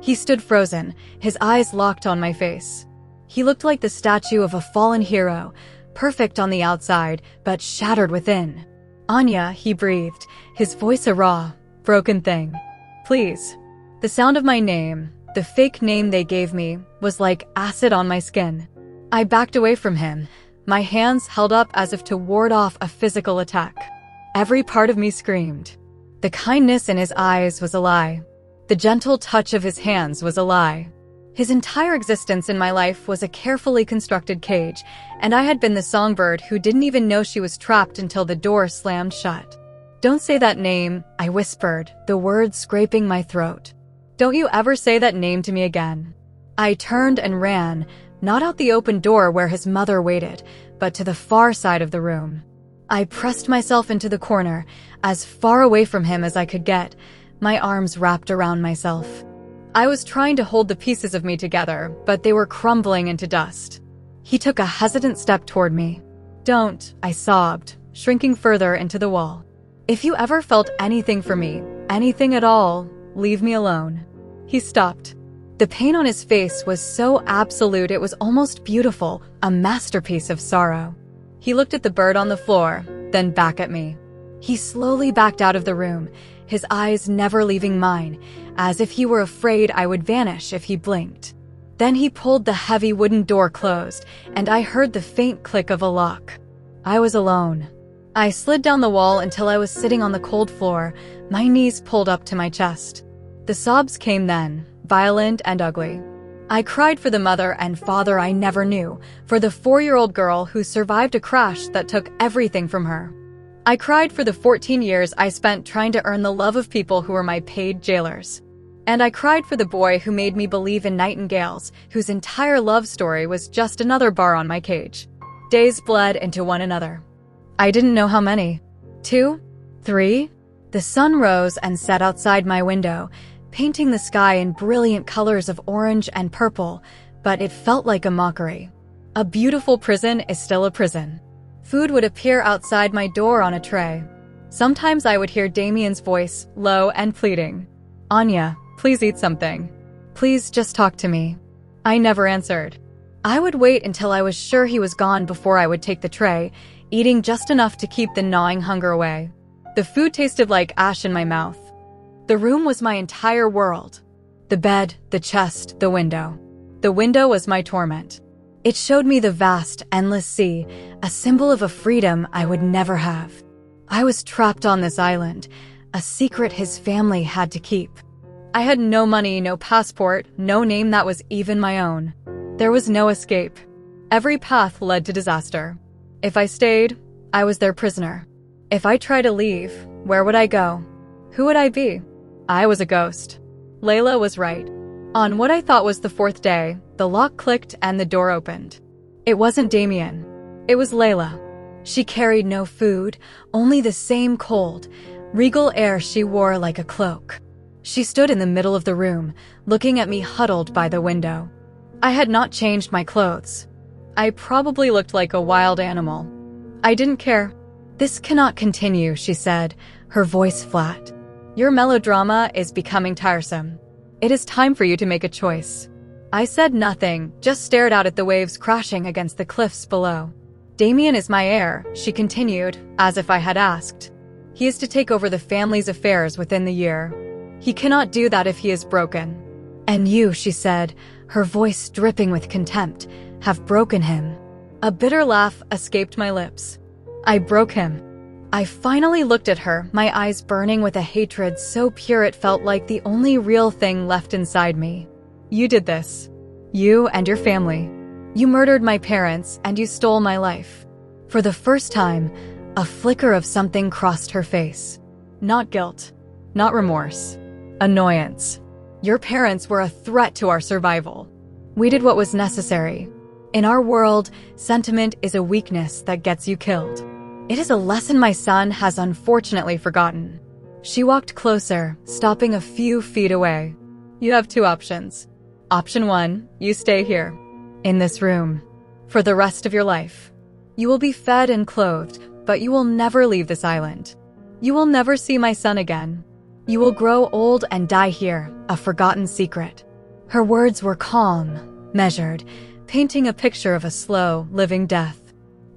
He stood frozen, his eyes locked on my face. He looked like the statue of a fallen hero, perfect on the outside, but shattered within. Anya, he breathed, his voice a raw, broken thing. Please. The sound of my name, the fake name they gave me, was like acid on my skin. I backed away from him, my hands held up as if to ward off a physical attack. Every part of me screamed. The kindness in his eyes was a lie. The gentle touch of his hands was a lie. His entire existence in my life was a carefully constructed cage, and I had been the songbird who didn't even know she was trapped until the door slammed shut. Don't say that name, I whispered, the words scraping my throat. Don't you ever say that name to me again. I turned and ran, not out the open door where his mother waited, but to the far side of the room. I pressed myself into the corner, as far away from him as I could get, my arms wrapped around myself. I was trying to hold the pieces of me together, but they were crumbling into dust. He took a hesitant step toward me. Don't, I sobbed, shrinking further into the wall. If you ever felt anything for me, anything at all, leave me alone. He stopped. The pain on his face was so absolute it was almost beautiful, a masterpiece of sorrow. He looked at the bird on the floor, then back at me. He slowly backed out of the room, his eyes never leaving mine, as if he were afraid I would vanish if he blinked. Then he pulled the heavy wooden door closed, and I heard the faint click of a lock. I was alone. I slid down the wall until I was sitting on the cold floor, my knees pulled up to my chest. The sobs came then, violent and ugly. I cried for the mother and father I never knew, for the 4-year-old girl who survived a crash that took everything from her. I cried for the 14 years I spent trying to earn the love of people who were my paid jailers. And I cried for the boy who made me believe in nightingales, whose entire love story was just another bar on my cage. Days bled into one another. I didn't know how many. 2? 3? The sun rose and set outside my window, painting the sky in brilliant colors of orange and purple, but it felt like a mockery. A beautiful prison is still a prison. Food would appear outside my door on a tray. Sometimes I would hear Damien's voice, low and pleading. "Anya, please eat something. Please just talk to me." I never answered. I would wait until I was sure he was gone before I would take the tray, eating just enough to keep the gnawing hunger away. The food tasted like ash in my mouth. The room was my entire world. The bed, the chest, the window. The window was my torment. It showed me the vast, endless sea, a symbol of a freedom I would never have. I was trapped on this island, a secret his family had to keep. I had no money, no passport, no name that was even my own. There was no escape. Every path led to disaster. If I stayed, I was their prisoner. If I tried to leave, where would I go? Who would I be? I was a ghost. Layla was right. On what I thought was the fourth day, the lock clicked and the door opened. It wasn't Damien. It was Layla. She carried no food, only the same cold, regal air she wore like a cloak. She stood in the middle of the room, looking at me huddled by the window. I had not changed my clothes. I probably looked like a wild animal. I didn't care. "This cannot continue," she said, her voice flat. "Your melodrama is becoming tiresome. It is time for you to make a choice." I said nothing, just stared out at the waves crashing against the cliffs below. "Damien is my heir," she continued, as if I had asked. "He is to take over the family's affairs within the year. He cannot do that if he is broken. And you," she said, her voice dripping with contempt, "have broken him." A bitter laugh escaped my lips. I broke him. I finally looked at her, my eyes burning with a hatred so pure it felt like the only real thing left inside me. "You did this. You and your family. You murdered my parents and you stole my life." For the first time, a flicker of something crossed her face. Not guilt. Not remorse. Annoyance. "Your parents were a threat to our survival. We did what was necessary. In our world, sentiment is a weakness that gets you killed. It is a lesson my son has unfortunately forgotten." She walked closer, stopping a few feet away. "You have two options. Option 1, you stay here, in this room, for the rest of your life. You will be fed and clothed, but you will never leave this island. You will never see my son again. You will grow old and die here, a forgotten secret." Her words were calm, measured, painting a picture of a slow, living death.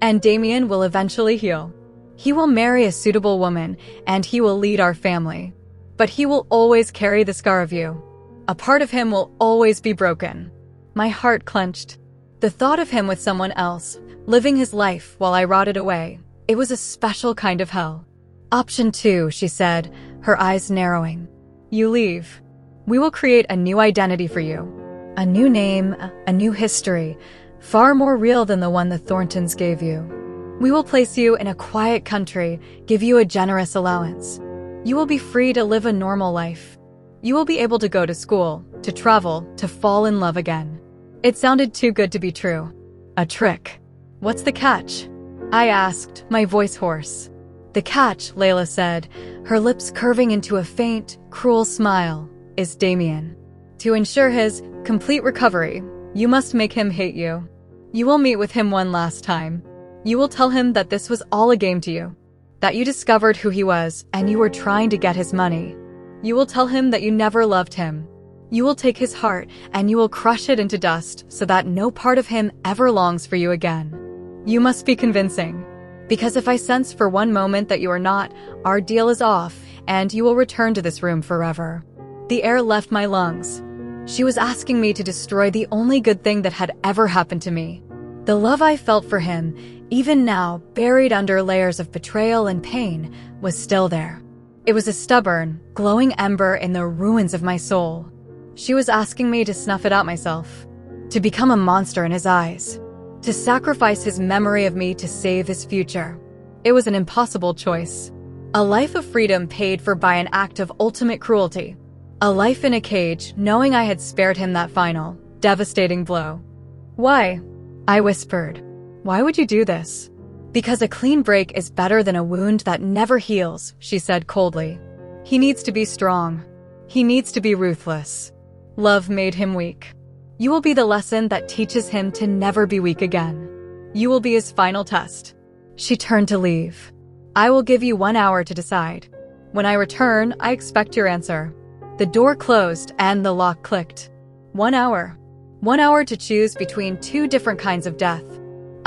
"And Damien will eventually heal. He will marry a suitable woman, and he will lead our family. But he will always carry the scar of you. A part of him will always be broken." My heart clenched. The thought of him with someone else, living his life while I rotted away, it was a special kind of hell. "Option 2, she said, her eyes narrowing. "You leave. We will create a new identity for you. A new name, a new history, far more real than the one the Thorntons gave you. We will place you in a quiet country, give you a generous allowance. You will be free to live a normal life. You will be able to go to school, to travel, to fall in love again." It sounded too good to be true. A trick. "What's the catch?" I asked, my voice hoarse. "The catch," Layla said, her lips curving into a faint, cruel smile, "is Damien. To ensure his complete recovery, you must make him hate you. You will meet with him one last time. You will tell him that this was all a game to you, that you discovered who he was and you were trying to get his money. You will tell him that you never loved him. You will take his heart and you will crush it into dust so that no part of him ever longs for you again. You must be convincing. Because if I sense for one moment that you are not, our deal is off and you will return to this room forever." The air left my lungs. She was asking me to destroy the only good thing that had ever happened to me. The love I felt for him, even now buried under layers of betrayal and pain, was still there. It was a stubborn, glowing ember in the ruins of my soul. She was asking me to snuff it out myself, to become a monster in his eyes, to sacrifice his memory of me to save his future. It was an impossible choice. A life of freedom paid for by an act of ultimate cruelty. A life in a cage, knowing I had spared him that final, devastating blow. "Why?" I whispered. "Why would you do this?" Because a clean break is better than a wound that never heals, she said coldly. He needs to be strong. He needs to be ruthless. Love made him weak. You will be the lesson that teaches him to never be weak again. You will be his final test. She turned to leave. I will give you 1 hour to decide. When I return, I expect your answer. The door closed and the lock clicked. 1 hour. 1 hour to choose between 2 different kinds of death.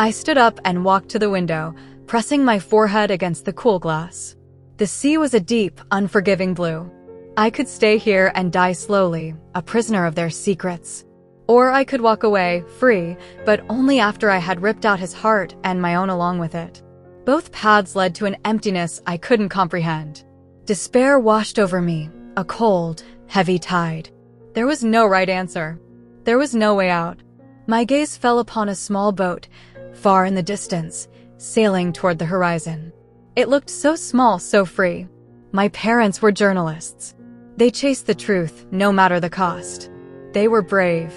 I stood up and walked to the window, pressing my forehead against the cool glass. The sea was a deep, unforgiving blue. I could stay here and die slowly, a prisoner of their secrets. Or I could walk away, free, but only after I had ripped out his heart and my own along with it. Both paths led to an emptiness I couldn't comprehend. Despair washed over me, a cold, heavy tide. There was no right answer. There was no way out. My gaze fell upon a small boat, far in the distance, sailing toward the horizon. It looked so small, so free. My parents were journalists. They chased the truth, no matter the cost. They were brave.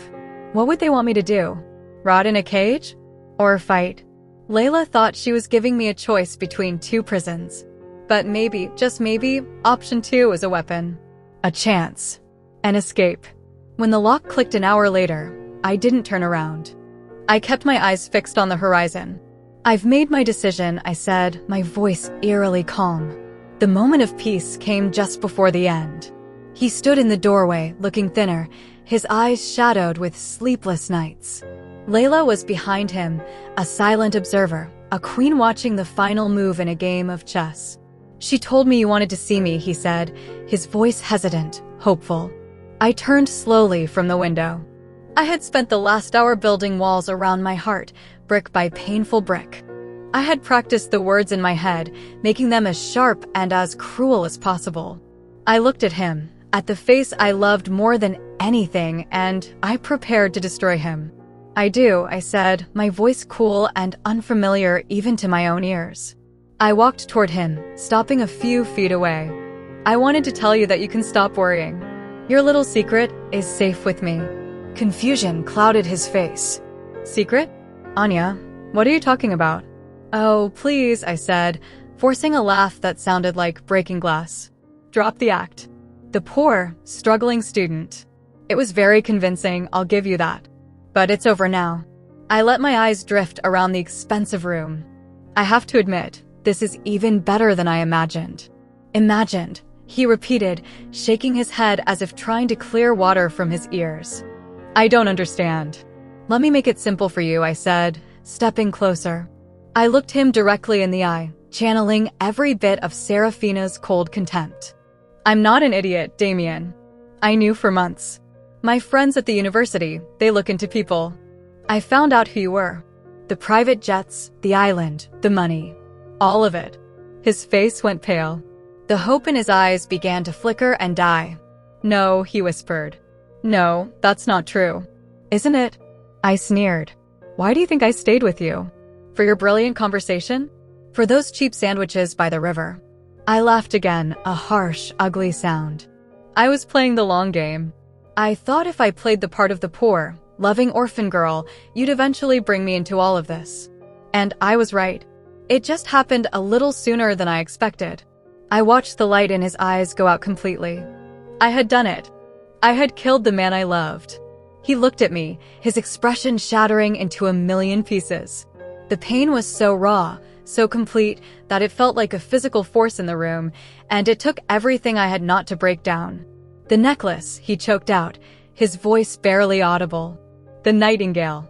What would they want me to do? Rot in a cage? Or fight? Layla thought she was giving me a choice between 2 prisons. But maybe, just maybe, option 2 was a weapon. A chance. An escape. When the lock clicked an hour later, I didn't turn around. I kept my eyes fixed on the horizon. I've made my decision, I said, my voice eerily calm. The moment of peace came just before the end. He stood in the doorway, looking thinner, his eyes shadowed with sleepless nights. Layla was behind him, a silent observer, a queen watching the final move in a game of chess. She told me you wanted to see me, he said, his voice hesitant, hopeful. I turned slowly from the window. I had spent the last hour building walls around my heart, brick by painful brick. I had practiced the words in my head, making them as sharp and as cruel as possible. I looked at him, at the face I loved more than anything, and I prepared to destroy him. I do, I said, my voice cool and unfamiliar even to my own ears. I walked toward him, stopping a few feet away. I wanted to tell you that you can stop worrying. Your little secret is safe with me. Confusion clouded his face. Secret? Anya, what are you talking about? Oh, please, I said, forcing a laugh that sounded like breaking glass. Drop the act. The poor, struggling student. It was very convincing, I'll give you that. But it's over now. I let my eyes drift around the expensive room. I have to admit, this is even better than I imagined. Imagined, he repeated, shaking his head as if trying to clear water from his ears. I don't understand. Let me make it simple for you, I said, stepping closer. I looked him directly in the eye, channeling every bit of Serafina's cold contempt. I'm not an idiot, Damien. I knew for months. My friends at the university, they look into people. I found out who you were. The private jets, the island, the money. All of it. His face went pale. The hope in his eyes began to flicker and die. No, he whispered. No, that's not true. Isn't it? I sneered. Why do you think I stayed with you? For your brilliant conversation? For those cheap sandwiches by the river? I laughed again, a harsh, ugly sound. I was playing the long game. I thought if I played the part of the poor, loving orphan girl, you'd eventually bring me into all of this. And I was right. It just happened a little sooner than I expected. I watched the light in his eyes go out completely. I had done it. I had killed the man I loved. He looked at me, his expression shattering into a million pieces. The pain was so raw, so complete, that it felt like a physical force in the room, and it took everything I had not to break down. The necklace, he choked out, his voice barely audible. The nightingale.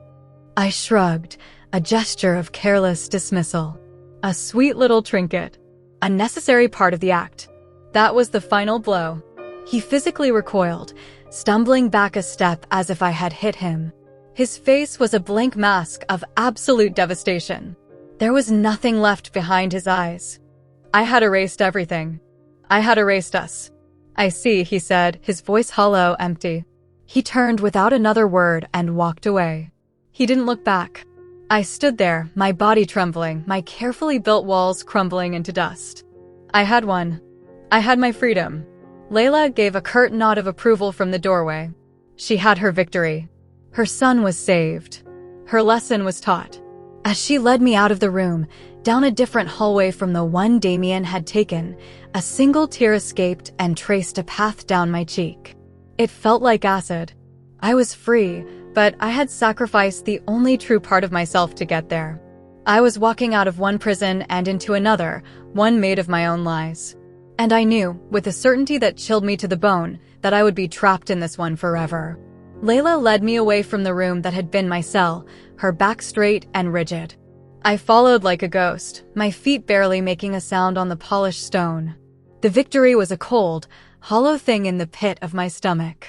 I shrugged, a gesture of careless dismissal. A sweet little trinket. A necessary part of the act. That was the final blow. He physically recoiled, stumbling back a step as if I had hit him. His face was a blank mask of absolute devastation. There was nothing left behind his eyes. I had erased everything. I had erased us. I see, he said, his voice hollow, empty. He turned without another word and walked away. He didn't look back. I stood there, my body trembling, my carefully built walls crumbling into dust. I had won. I had my freedom. Layla gave a curt nod of approval from the doorway. She had her victory. Her son was saved. Her lesson was taught. As she led me out of the room, down a different hallway from the one Damien had taken, a single tear escaped and traced a path down my cheek. It felt like acid. I was free, but I had sacrificed the only true part of myself to get there. I was walking out of one prison and into another, one made of my own lies. And I knew, with a certainty that chilled me to the bone, that I would be trapped in this one forever. Layla led me away from the room that had been my cell, her back straight and rigid. I followed like a ghost, my feet barely making a sound on the polished stone. The victory was a cold, hollow thing in the pit of my stomach.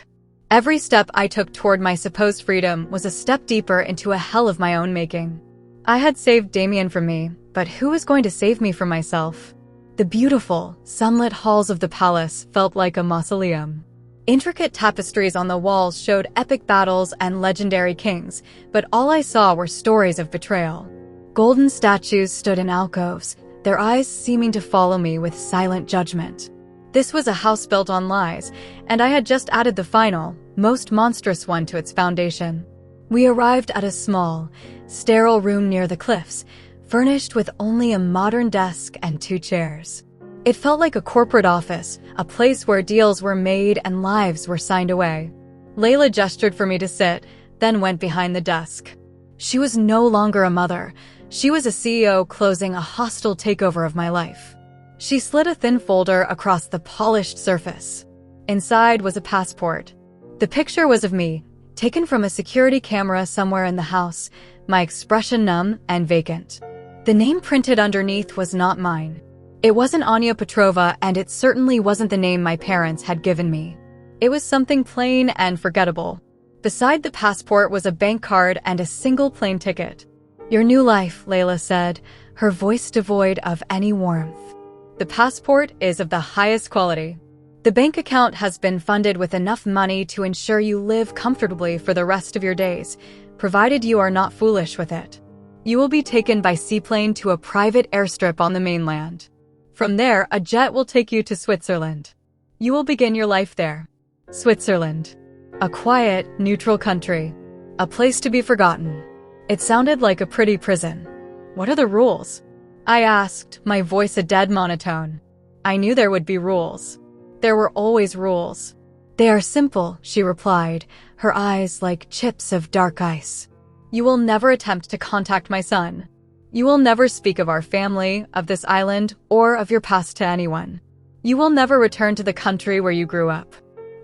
Every step I took toward my supposed freedom was a step deeper into a hell of my own making. I had saved Damien from me, but who was going to save me from myself? The beautiful, sunlit halls of the palace felt like a mausoleum. Intricate tapestries on the walls showed epic battles and legendary kings, but all I saw were stories of betrayal. Golden statues stood in alcoves, their eyes seeming to follow me with silent judgment. This was a house built on lies, and I had just added the final, most monstrous one to its foundation. We arrived at a small, sterile room near the cliffs, furnished with only a modern desk and 2 chairs. It felt like a corporate office, a place where deals were made and lives were signed away. Layla gestured for me to sit, then went behind the desk. She was no longer a mother. She was a CEO closing a hostile takeover of my life. She slid a thin folder across the polished surface. Inside was a passport. The picture was of me, taken from a security camera somewhere in the house, my expression numb and vacant. The name printed underneath was not mine. It wasn't Anya Petrova, and it certainly wasn't the name my parents had given me. It was something plain and forgettable. Beside the passport was a bank card and a single plane ticket. "Your new life," Layla said, her voice devoid of any warmth. "The passport is of the highest quality. The bank account has been funded with enough money to ensure you live comfortably for the rest of your days, provided you are not foolish with it. You will be taken by seaplane to a private airstrip on the mainland. From there, a jet will take you to Switzerland. You will begin your life there." Switzerland. A quiet, neutral country. A place to be forgotten. It sounded like a pretty prison. "What are the rules?" I asked, my voice a dead monotone. I knew there would be rules. There were always rules. "They are simple," she replied, her eyes like chips of dark ice. "You will never attempt to contact my son. You will never speak of our family, of this island, or of your past to anyone. You will never return to the country where you grew up.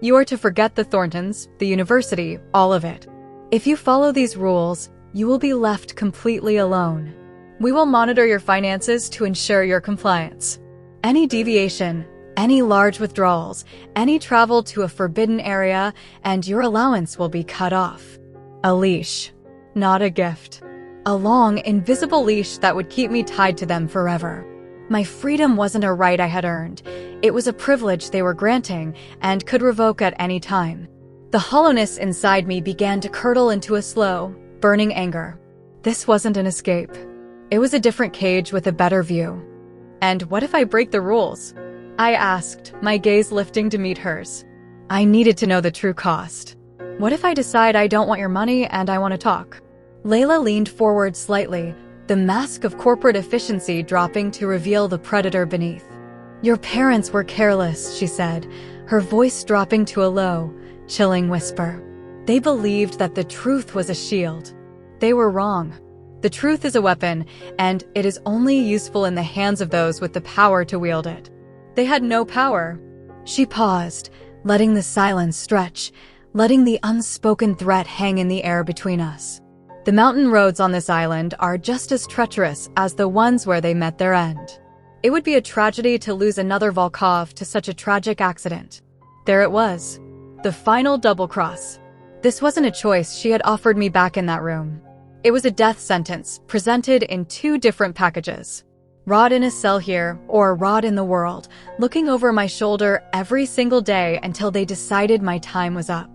You are to forget the Thorntons, the university, all of it. If you follow these rules, you will be left completely alone. We will monitor your finances to ensure your compliance. Any deviation, any large withdrawals, any travel to a forbidden area, and your allowance will be cut off. A leash, not a gift. A long, invisible leash that would keep me tied to them forever. My freedom wasn't a right I had earned. It was a privilege they were granting and could revoke at any time. The hollowness inside me began to curdle into a slow, burning anger. This wasn't an escape. It was a different cage with a better view. "And what if I break the rules?" I asked, my gaze lifting to meet hers. I needed to know the true cost. "What if I decide I don't want your money and I want to talk?" Layla leaned forward slightly, the mask of corporate efficiency dropping to reveal the predator beneath. "Your parents were careless," she said, her voice dropping to a low, chilling whisper. "They believed that the truth was a shield. They were wrong. The truth is a weapon, and it is only useful in the hands of those with the power to wield it. They had no power." She paused, letting the silence stretch, letting the unspoken threat hang in the air between us. "The mountain roads on this island are just as treacherous as the ones where they met their end. It would be a tragedy to lose another Volkov to such a tragic accident." There it was. The final double cross. This wasn't a choice she had offered me back in that room. It was a death sentence, presented in 2 different packages. Rot in a cell here, or rot in the world, looking over my shoulder every single day until they decided my time was up.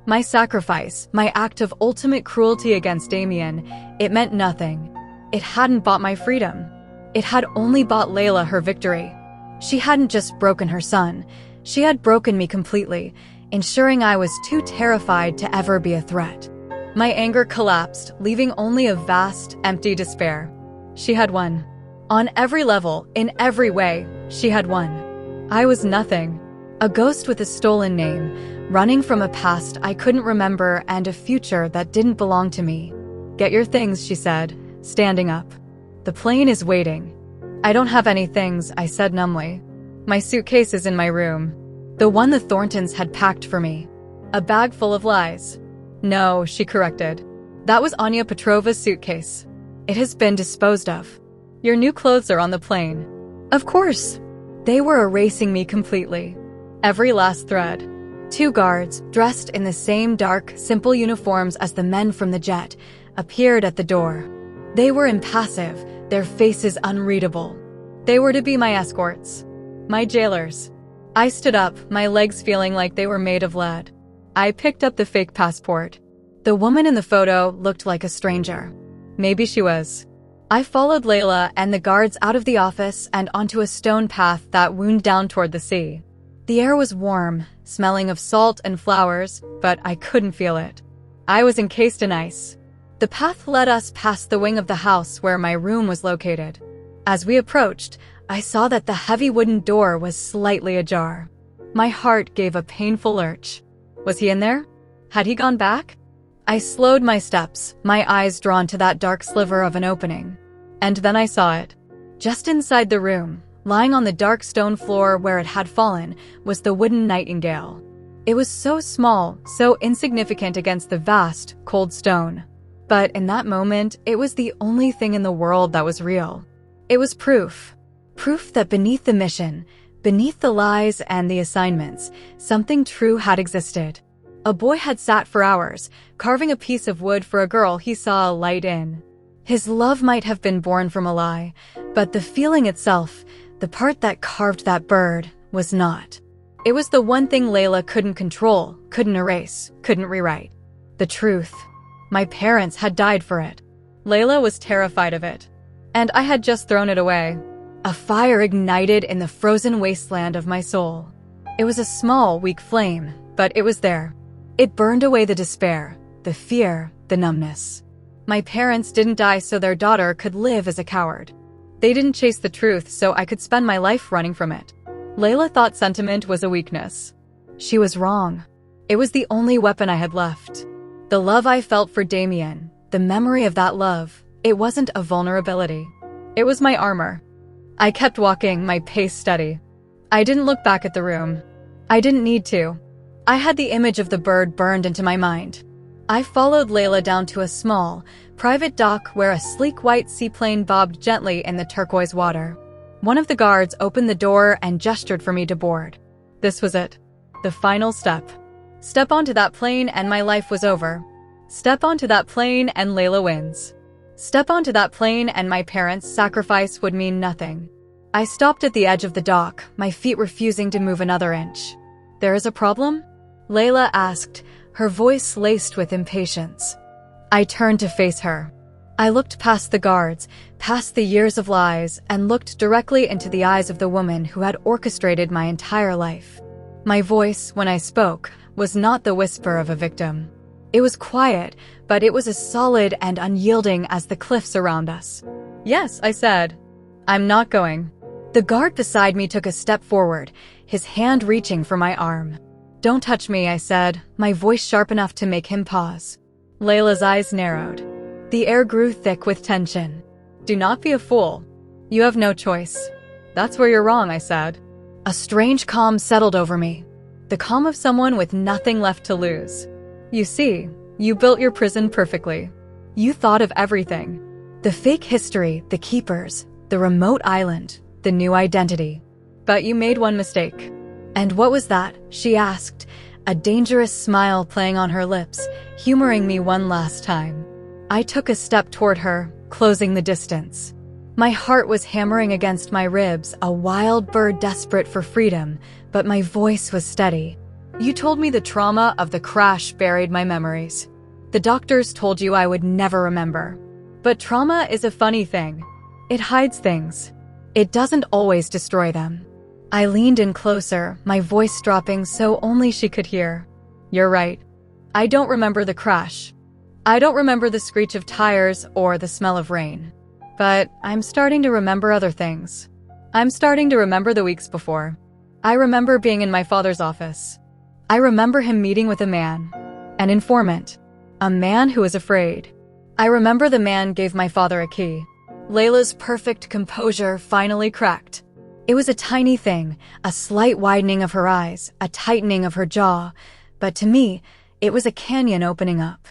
My sacrifice, my act of ultimate cruelty against Damien, it meant nothing. It hadn't bought my freedom. It had only bought Layla her victory. She hadn't just broken her son. She had broken me completely, ensuring I was too terrified to ever be a threat. My anger collapsed, leaving only a vast, empty despair. She had won. On every level, in every way, she had won. I was nothing. A ghost with a stolen name, running from a past I couldn't remember and a future that didn't belong to me. "Get your things," she said, standing up. "The plane is waiting." "I don't have any things," I said numbly. "My suitcase is in my room. The one the Thorntons had packed for me. A bag full of lies." "No," she corrected. "That was Anya Petrova's suitcase. It has been disposed of. Your new clothes are on the plane." Of course. They were erasing me completely. Every last thread. 2 guards, dressed in the same dark, simple uniforms as the men from the jet, appeared at the door. They were impassive, their faces unreadable. They were to be my escorts. My jailers. I stood up, my legs feeling like they were made of lead. I picked up the fake passport. The woman in the photo looked like a stranger. Maybe she was. I followed Layla and the guards out of the office and onto a stone path that wound down toward the sea. The air was warm, smelling of salt and flowers, but I couldn't feel it. I was encased in ice. The path led us past the wing of the house where my room was located. As we approached, I saw that the heavy wooden door was slightly ajar. My heart gave a painful lurch. Was he in there? Had he gone back? I slowed my steps, my eyes drawn to that dark sliver of an opening. And then I saw it. Just inside the room, lying on the dark stone floor where it had fallen, was the wooden nightingale. It was so small, so insignificant against the vast, cold stone. But in that moment, it was the only thing in the world that was real. It was proof. Proof that beneath the mission, beneath the lies and the assignments, something true had existed. A boy had sat for hours, carving a piece of wood for a girl he saw a light in. His love might have been born from a lie, but the feeling itself, the part that carved that bird, was not. It was the one thing Layla couldn't control, couldn't erase, couldn't rewrite. The truth. My parents had died for it. Layla was terrified of it. And I had just thrown it away. A fire ignited in the frozen wasteland of my soul. It was a small, weak flame, but it was there. It burned away the despair, the fear, the numbness. My parents didn't die so their daughter could live as a coward. They didn't chase the truth so I could spend my life running from it. Layla thought sentiment was a weakness. She was wrong. It was the only weapon I had left. The love I felt for Damien, the memory of that love, it wasn't a vulnerability. It was my armor. I kept walking, my pace steady. I didn't look back at the room. I didn't need to. I had the image of the bird burned into my mind. I followed Layla down to a small, private dock where a sleek white seaplane bobbed gently in the turquoise water. One of the guards opened the door and gestured for me to board. This was it. The final step. Step onto that plane and my life was over. Step onto that plane and Layla wins. Step onto that plane and my parents' sacrifice would mean nothing. I stopped at the edge of the dock, my feet refusing to move another inch. "There is a problem?" Layla asked, her voice laced with impatience. I turned to face her. I looked past the guards, past the years of lies, and looked directly into the eyes of the woman who had orchestrated my entire life. My voice, when I spoke, was not the whisper of a victim. It was quiet, but it was as solid and unyielding as the cliffs around us. "Yes," I said. "I'm not going." The guard beside me took a step forward, his hand reaching for my arm. "Don't touch me," I said, my voice sharp enough to make him pause. Layla's eyes narrowed. The air grew thick with tension. "Do not be a fool. You have no choice." "That's where you're wrong," I said. A strange calm settled over me. The calm of someone with nothing left to lose. "You see, you built your prison perfectly. You thought of everything. The fake history, the keepers, the remote island, the new identity. But you made one mistake." "And what was that?" she asked, a dangerous smile playing on her lips, humoring me one last time. I took a step toward her, closing the distance. My heart was hammering against my ribs, a wild bird desperate for freedom, but my voice was steady. "You told me the trauma of the crash buried my memories. The doctors told you I would never remember. But trauma is a funny thing. It hides things. It doesn't always destroy them." I leaned in closer, my voice dropping so only she could hear. "You're right. I don't remember the crash. I don't remember the screech of tires or the smell of rain. But I'm starting to remember other things. I'm starting to remember the weeks before. I remember being in my father's office. I remember him meeting with a man, an informant, a man who was afraid. I remember the man gave my father a key. Layla's perfect composure finally cracked. It was a tiny thing, a slight widening of her eyes, a tightening of her jaw, but to me, it was a canyon opening up.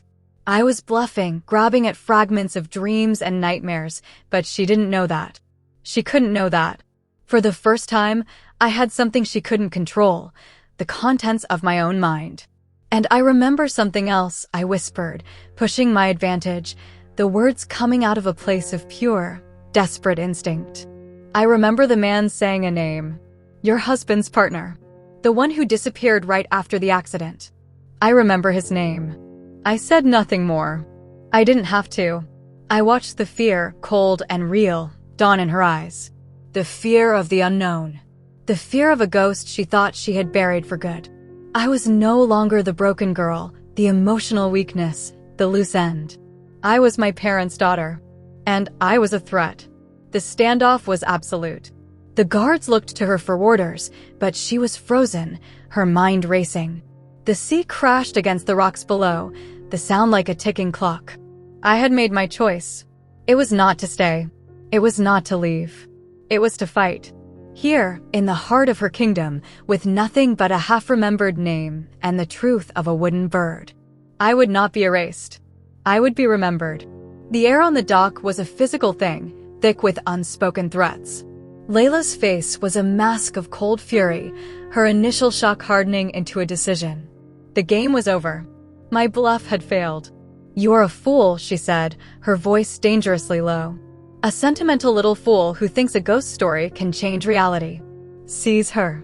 I was bluffing, grabbing at fragments of dreams and nightmares, but she didn't know that. She couldn't know that. For the first time, I had something she couldn't control, the contents of my own mind. And I remember something else, I whispered, pushing my advantage, the words coming out of a place of pure, desperate instinct. I remember the man saying a name. Your husband's partner. The one who disappeared right after the accident. I remember his name. I said nothing more. I didn't have to. I watched the fear, cold and real, dawn in her eyes. The fear of the unknown. The fear of a ghost she thought she had buried for good. I was no longer the broken girl, the emotional weakness, the loose end. I was my parents' daughter. And I was a threat. The standoff was absolute. The guards looked to her for orders, but she was frozen, her mind racing. The sea crashed against the rocks below, the sound like a ticking clock. I had made my choice. It was not to stay. It was not to leave. It was to fight. Here, in the heart of her kingdom, with nothing but a half-remembered name and the truth of a wooden bird. I would not be erased. I would be remembered. The air on the dock was a physical thing, thick with unspoken threats. Layla's face was a mask of cold fury, her initial shock hardening into a decision. The game was over. My bluff had failed. You're a fool, she said, her voice dangerously low. A sentimental little fool who thinks a ghost story can change reality. Seize her.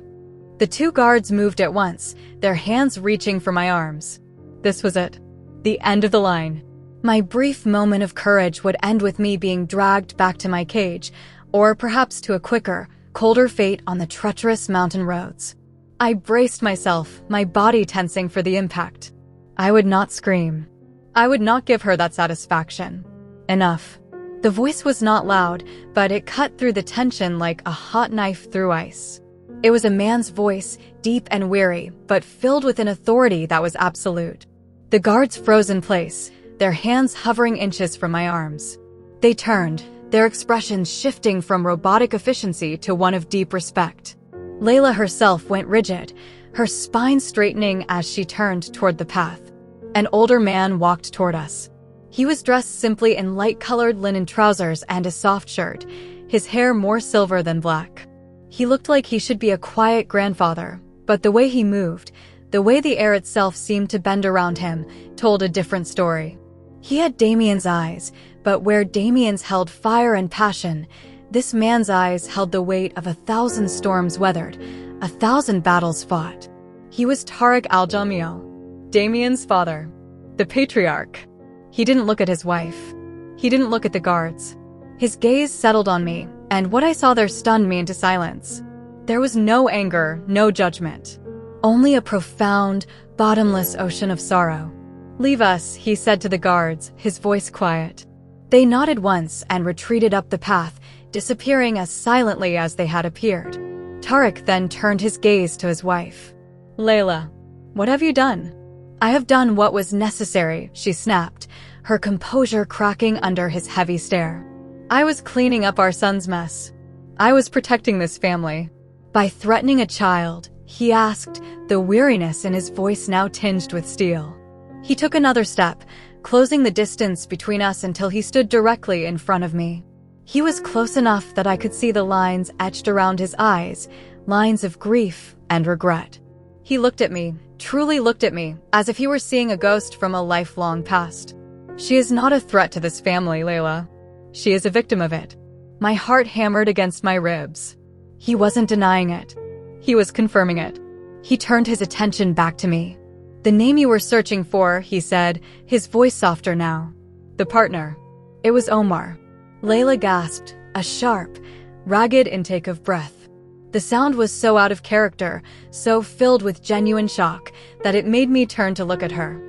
The two guards moved at once, their hands reaching for my arms. This was it. The end of the line. My brief moment of courage would end with me being dragged back to my cage, or perhaps to a quicker, colder fate on the treacherous mountain roads. I braced myself, my body tensing for the impact. I would not scream. I would not give her that satisfaction. Enough. The voice was not loud, but it cut through the tension like a hot knife through ice. It was a man's voice, deep and weary, but filled with an authority that was absolute. The guards froze in place, their hands hovering inches from my arms. They turned, their expressions shifting from robotic efficiency to one of deep respect. Layla herself went rigid, her spine straightening as she turned toward the path. An older man walked toward us. He was dressed simply in light-colored linen trousers and a soft shirt, his hair more silver than black. He looked like he should be a quiet grandfather, but the way he moved, the way the air itself seemed to bend around him, told a different story. He had Damien's eyes, but where Damien's held fire and passion, this man's eyes held the weight of 1,000 storms weathered, 1,000 battles fought. He was Tariq al-Jamil, Damien's father, the patriarch. He didn't look at his wife. He didn't look at the guards. His gaze settled on me, and what I saw there stunned me into silence. There was no anger, no judgment. Only a profound, bottomless ocean of sorrow. Leave us, he said to the guards, his voice quiet. They nodded once and retreated up the path, disappearing as silently as they had appeared. Tariq then turned his gaze to his wife. Layla, what have you done? I have done what was necessary, she snapped, her composure cracking under his heavy stare. I was cleaning up our son's mess. I was protecting this family. By threatening a child, he asked, the weariness in his voice now tinged with steel. He took another step, closing the distance between us until he stood directly in front of me. He was close enough that I could see the lines etched around his eyes, lines of grief and regret. He looked at me, truly looked at me, as if he were seeing a ghost from a lifelong past. She is not a threat to this family, Layla. She is a victim of it. My heart hammered against my ribs. He wasn't denying it. He was confirming it. He turned his attention back to me. The name you were searching for, he said, his voice softer now. The partner. It was Omar. Layla gasped, a sharp, ragged intake of breath. The sound was so out of character, so filled with genuine shock, that it made me turn to look at her.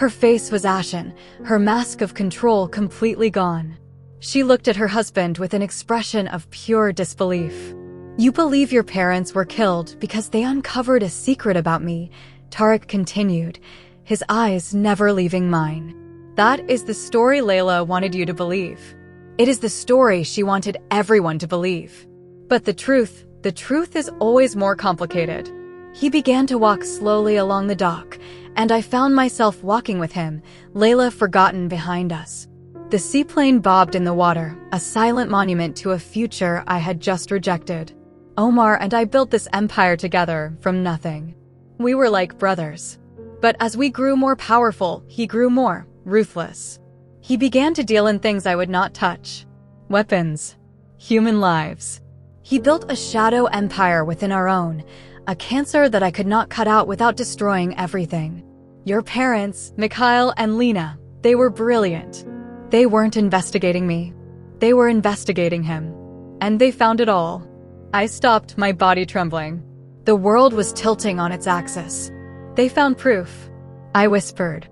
Her face was ashen, her mask of control completely gone. She looked at her husband with an expression of pure disbelief. "You believe your parents were killed because they uncovered a secret about me," Tarek continued, his eyes never leaving mine. "That is the story Layla wanted you to believe. It is the story she wanted everyone to believe. But the truth is always more complicated." He began to walk slowly along the dock, and I found myself walking with him, Layla forgotten behind us. The seaplane bobbed in the water, a silent monument to a future I had just rejected. Omar and I built this empire together from nothing. We were like brothers. But as we grew more powerful, he grew more ruthless. He began to deal in things I would not touch. Weapons. Human lives. He built a shadow empire within our own, a cancer that I could not cut out without destroying everything. Your parents, Mikhail and Lena, they were brilliant. They weren't investigating me. They were investigating him. And they found it all. I stopped, my body trembling. The world was tilting on its axis. They found proof. I whispered.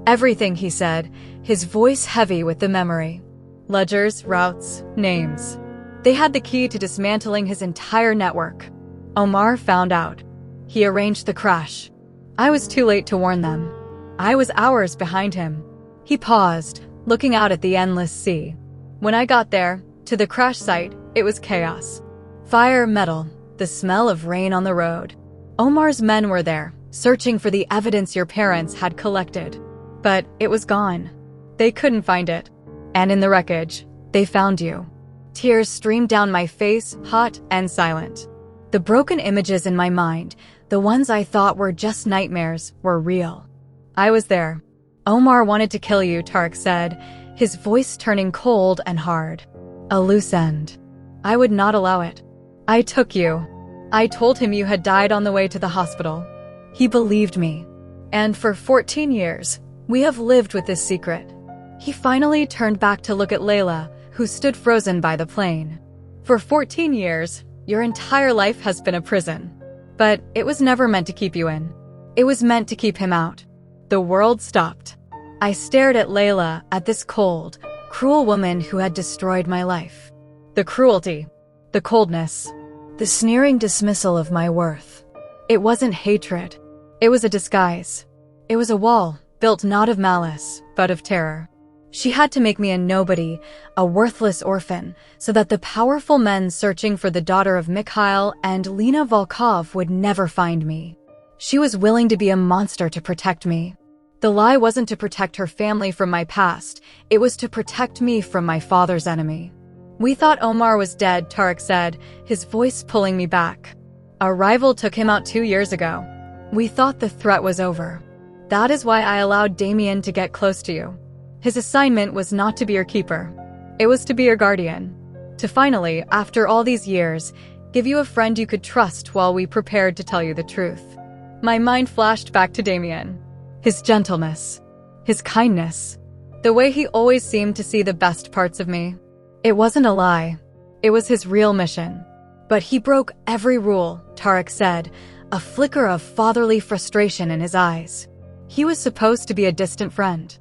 Everything, he said, his voice heavy with the memory. Ledgers, routes, names. They had the key to dismantling his entire network. Omar found out. He arranged the crash. I was too late to warn them. I was hours behind him. He paused, looking out at the endless sea. When I got there, to the crash site, it was chaos. Fire, metal, the smell of rain on the road. Omar's men were there, searching for the evidence your parents had collected. But it was gone. They couldn't find it. And in the wreckage, they found you. Tears streamed down my face, hot and silent. The broken images in my mind, the ones I thought were just nightmares, were real. I was there. Omar wanted to kill you, Tarek said, his voice turning cold and hard. A loose end. I would not allow it. I took you. I told him you had died on the way to the hospital. He believed me. And for 14 years, we have lived with this secret. He finally turned back to look at Layla, who stood frozen by the plane. For 14 years, your entire life has been a prison. But it was never meant to keep you in. It was meant to keep him out. The world stopped. I stared at Layla, at this cold, cruel woman who had destroyed my life. The cruelty, the coldness, the sneering dismissal of my worth. It wasn't hatred. It was a disguise. It was a wall, built not of malice, but of terror. She had to make me a nobody, a worthless orphan, so that the powerful men searching for the daughter of Mikhail and Lena Volkov would never find me. She was willing to be a monster to protect me. The lie wasn't to protect her family from my past, it was to protect me from my father's enemy. We thought Omar was dead, Tarek said, his voice pulling me back. A rival took him out 2 years ago. We thought the threat was over. That is why I allowed Damien to get close to you. His assignment was not to be your keeper. It was to be your guardian. To finally, after all these years, give you a friend you could trust while we prepared to tell you the truth. My mind flashed back to Damien. His gentleness. His kindness. The way he always seemed to see the best parts of me. It wasn't a lie. It was his real mission. But he broke every rule, Tarek said, a flicker of fatherly frustration in his eyes. He was supposed to be a distant friend.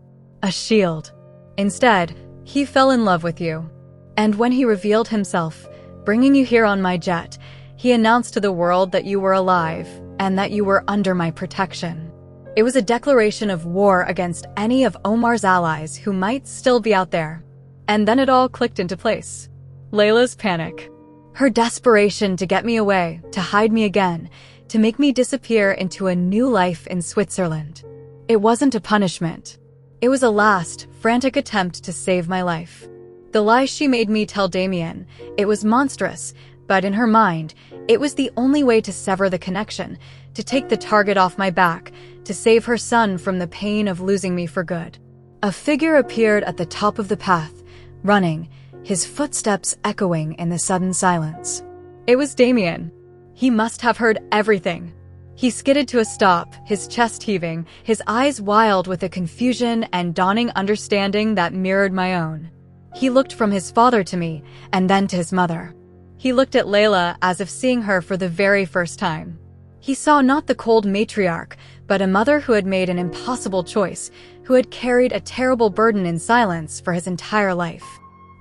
A shield. Instead, he fell in love with you. And when he revealed himself, bringing you here on my jet, he announced to the world that you were alive and that you were under my protection. It was a declaration of war against any of Omar's allies who might still be out there. And then it all clicked into place. Layla's panic. Her desperation to get me away, to hide me again, to make me disappear into a new life in Switzerland. It wasn't a punishment. It was a last, frantic attempt to save my life. The lie she made me tell Damien, it was monstrous, but in her mind, it was the only way to sever the connection, to take the target off my back, to save her son from the pain of losing me for good. A figure appeared at the top of the path, running, his footsteps echoing in the sudden silence. It was Damien. He must have heard everything. He skidded to a stop, his chest heaving, his eyes wild with a confusion and dawning understanding that mirrored my own. He looked from his father to me, and then to his mother. He looked at Layla as if seeing her for the very first time. He saw not the cold matriarch, but a mother who had made an impossible choice, who had carried a terrible burden in silence for his entire life.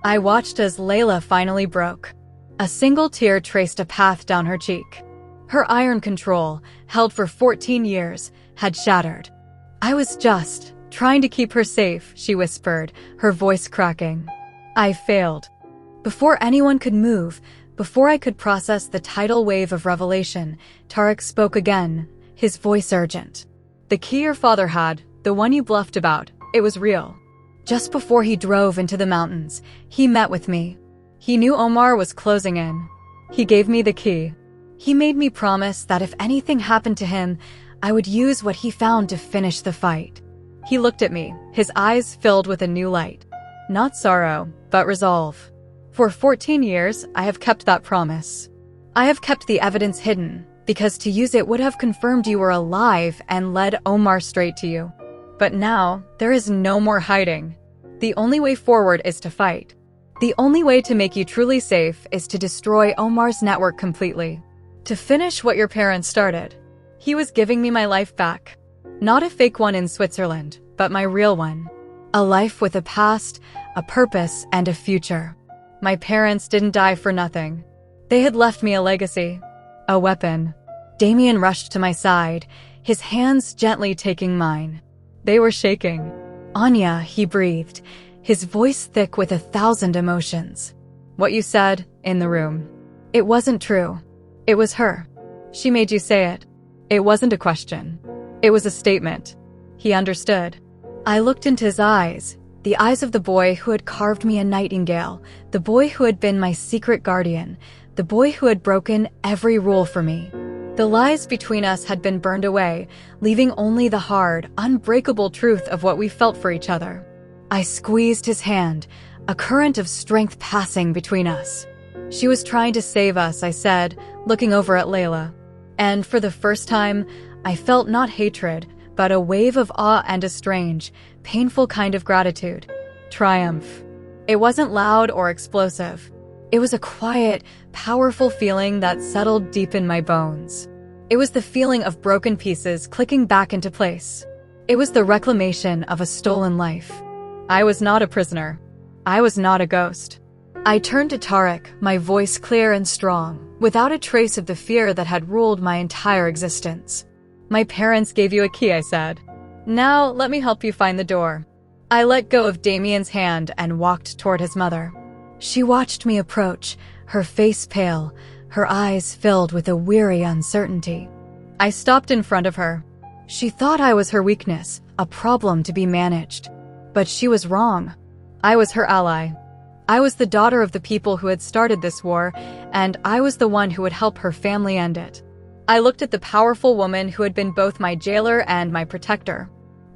I watched as Layla finally broke. A single tear traced a path down her cheek. Her iron control, held for 14 years, had shattered. "I was just trying to keep her safe," she whispered, her voice cracking. I failed. Before anyone could move, before I could process the tidal wave of revelation, Tarek spoke again, his voice urgent. "The key your father had, the one you bluffed about, it was real. Just before he drove into the mountains, he met with me. He knew Omar was closing in. He gave me the key. He made me promise that if anything happened to him, I would use what he found to finish the fight." He looked at me, his eyes filled with a new light. Not sorrow, but resolve. "For 14 years, I have kept that promise. I have kept the evidence hidden, because to use it would have confirmed you were alive and led Omar straight to you. But now, there is no more hiding. The only way forward is to fight. The only way to make you truly safe is to destroy Omar's network completely. To finish what your parents started." He was giving me my life back. Not a fake one in Switzerland, but my real one. A life with a past, a purpose, and a future. My parents didn't die for nothing. They had left me a legacy. A weapon. Damien rushed to my side, his hands gently taking mine. They were shaking. "Anya," he breathed, his voice thick with 1,000 emotions. "What you said, in the room. It wasn't true. It was her. She made you say it. It wasn't a question. It was a statement." He understood. I looked into his eyes, the eyes of the boy who had carved me a nightingale, the boy who had been my secret guardian, the boy who had broken every rule for me. The lies between us had been burned away, leaving only the hard, unbreakable truth of what we felt for each other. I squeezed his hand, a current of strength passing between us. "She was trying to save us," I said, looking over at Layla. And for the first time, I felt not hatred, but a wave of awe and a strange, painful kind of gratitude. Triumph. It wasn't loud or explosive. It was a quiet, powerful feeling that settled deep in my bones. It was the feeling of broken pieces clicking back into place. It was the reclamation of a stolen life. I was not a prisoner. I was not a ghost. I turned to Tarek, my voice clear and strong, without a trace of the fear that had ruled my entire existence. "My parents gave you a key," I said. "Now, let me help you find the door." I let go of Damien's hand and walked toward his mother. She watched me approach, her face pale, her eyes filled with a weary uncertainty. I stopped in front of her. She thought I was her weakness, a problem to be managed. But she was wrong. I was her ally. I was the daughter of the people who had started this war, and I was the one who would help her family end it. I looked at the powerful woman who had been both my jailer and my protector.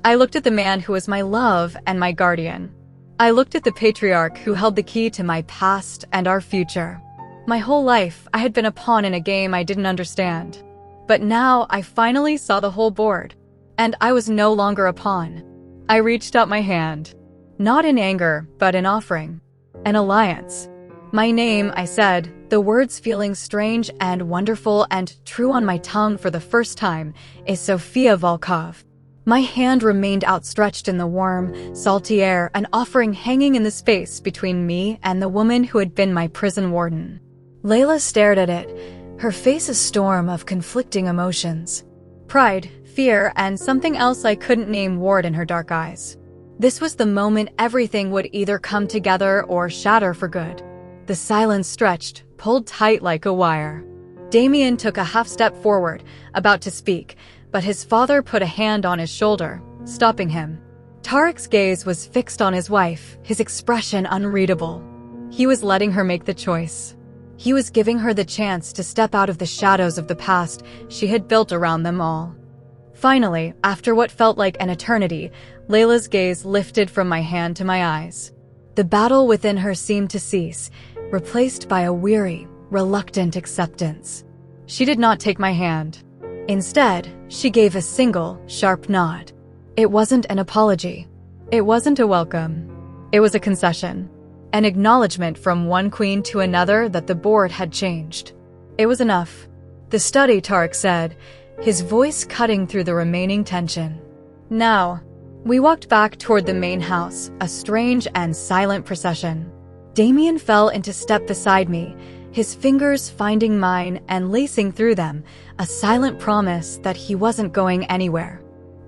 I looked at the man who was my love and my guardian. I looked at the patriarch who held the key to my past and our future. My whole life, I had been a pawn in a game I didn't understand. But now, I finally saw the whole board. And I was no longer a pawn. I reached out my hand. Not in anger, but in offering. An alliance. "My name," I said, the words feeling strange and wonderful and true on my tongue for the first time, "is Sophia Volkov." My hand remained outstretched in the warm, salty air, an offering hanging in the space between me and the woman who had been my prison warden. Layla stared at it, her face a storm of conflicting emotions. Pride, fear, and something else I couldn't name warred in her dark eyes. This was the moment everything would either come together or shatter for good. The silence stretched, pulled tight like a wire. Damien took a half step forward, about to speak, but his father put a hand on his shoulder, stopping him. Tarek's gaze was fixed on his wife, his expression unreadable. He was letting her make the choice. He was giving her the chance to step out of the shadows of the past she had built around them all. Finally, after what felt like an eternity, Layla's gaze lifted from my hand to my eyes. The battle within her seemed to cease, replaced by a weary, reluctant acceptance. She did not take my hand. Instead, she gave a single, sharp nod. It wasn't an apology. It wasn't a welcome. It was a concession. An acknowledgement from one queen to another that the board had changed. It was enough. "The study," Tarek said, his voice cutting through the remaining tension. "Now, We walked back toward the main house, a strange and silent procession. Damien fell into step beside me, his fingers finding mine and lacing through them, a silent promise that he wasn't going anywhere.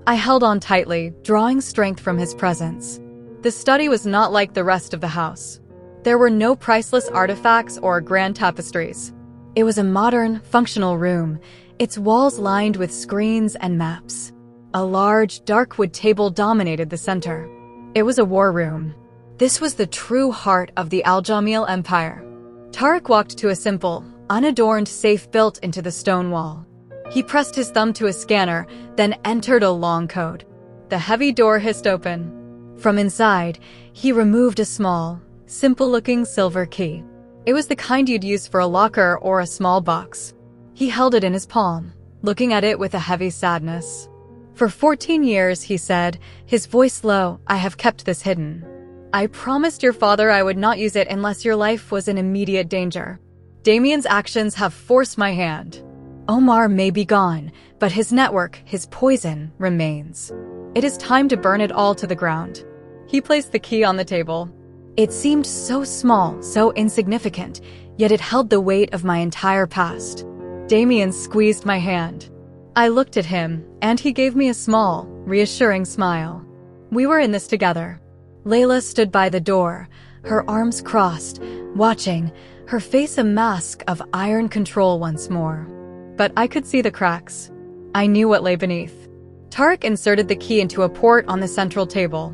I held on tightly, drawing strength from his presence. The study was not like the rest of the house. There were no priceless artifacts or grand tapestries. It was a modern, functional room, its walls lined with screens and maps. A large, dark wood table dominated the center. It was a war room. This was the true heart of the Al-Jamil Empire. Tarek walked to a simple, unadorned safe built into the stone wall. He pressed his thumb to a scanner, then entered a long code. The heavy door hissed open. From inside, he removed a small, simple-looking silver key. It was the kind you'd use for a locker or a small box. He held it in his palm, looking at it with a heavy sadness. For 14 years, he said, his voice low, I have kept this hidden. I promised your father I would not use it unless your life was in immediate danger. Damien's actions have forced my hand. Omar may be gone, but his network, his poison, remains. It is time to burn it all to the ground. He placed the key on the table. It seemed so small, so insignificant, yet it held the weight of my entire past. Damien squeezed my hand. I looked at him, and he gave me a small, reassuring smile. We were in this together. Layla stood by the door, her arms crossed, watching, her face a mask of iron control once more. But I could see the cracks. I knew what lay beneath. Tarek inserted the key into a port on the central table.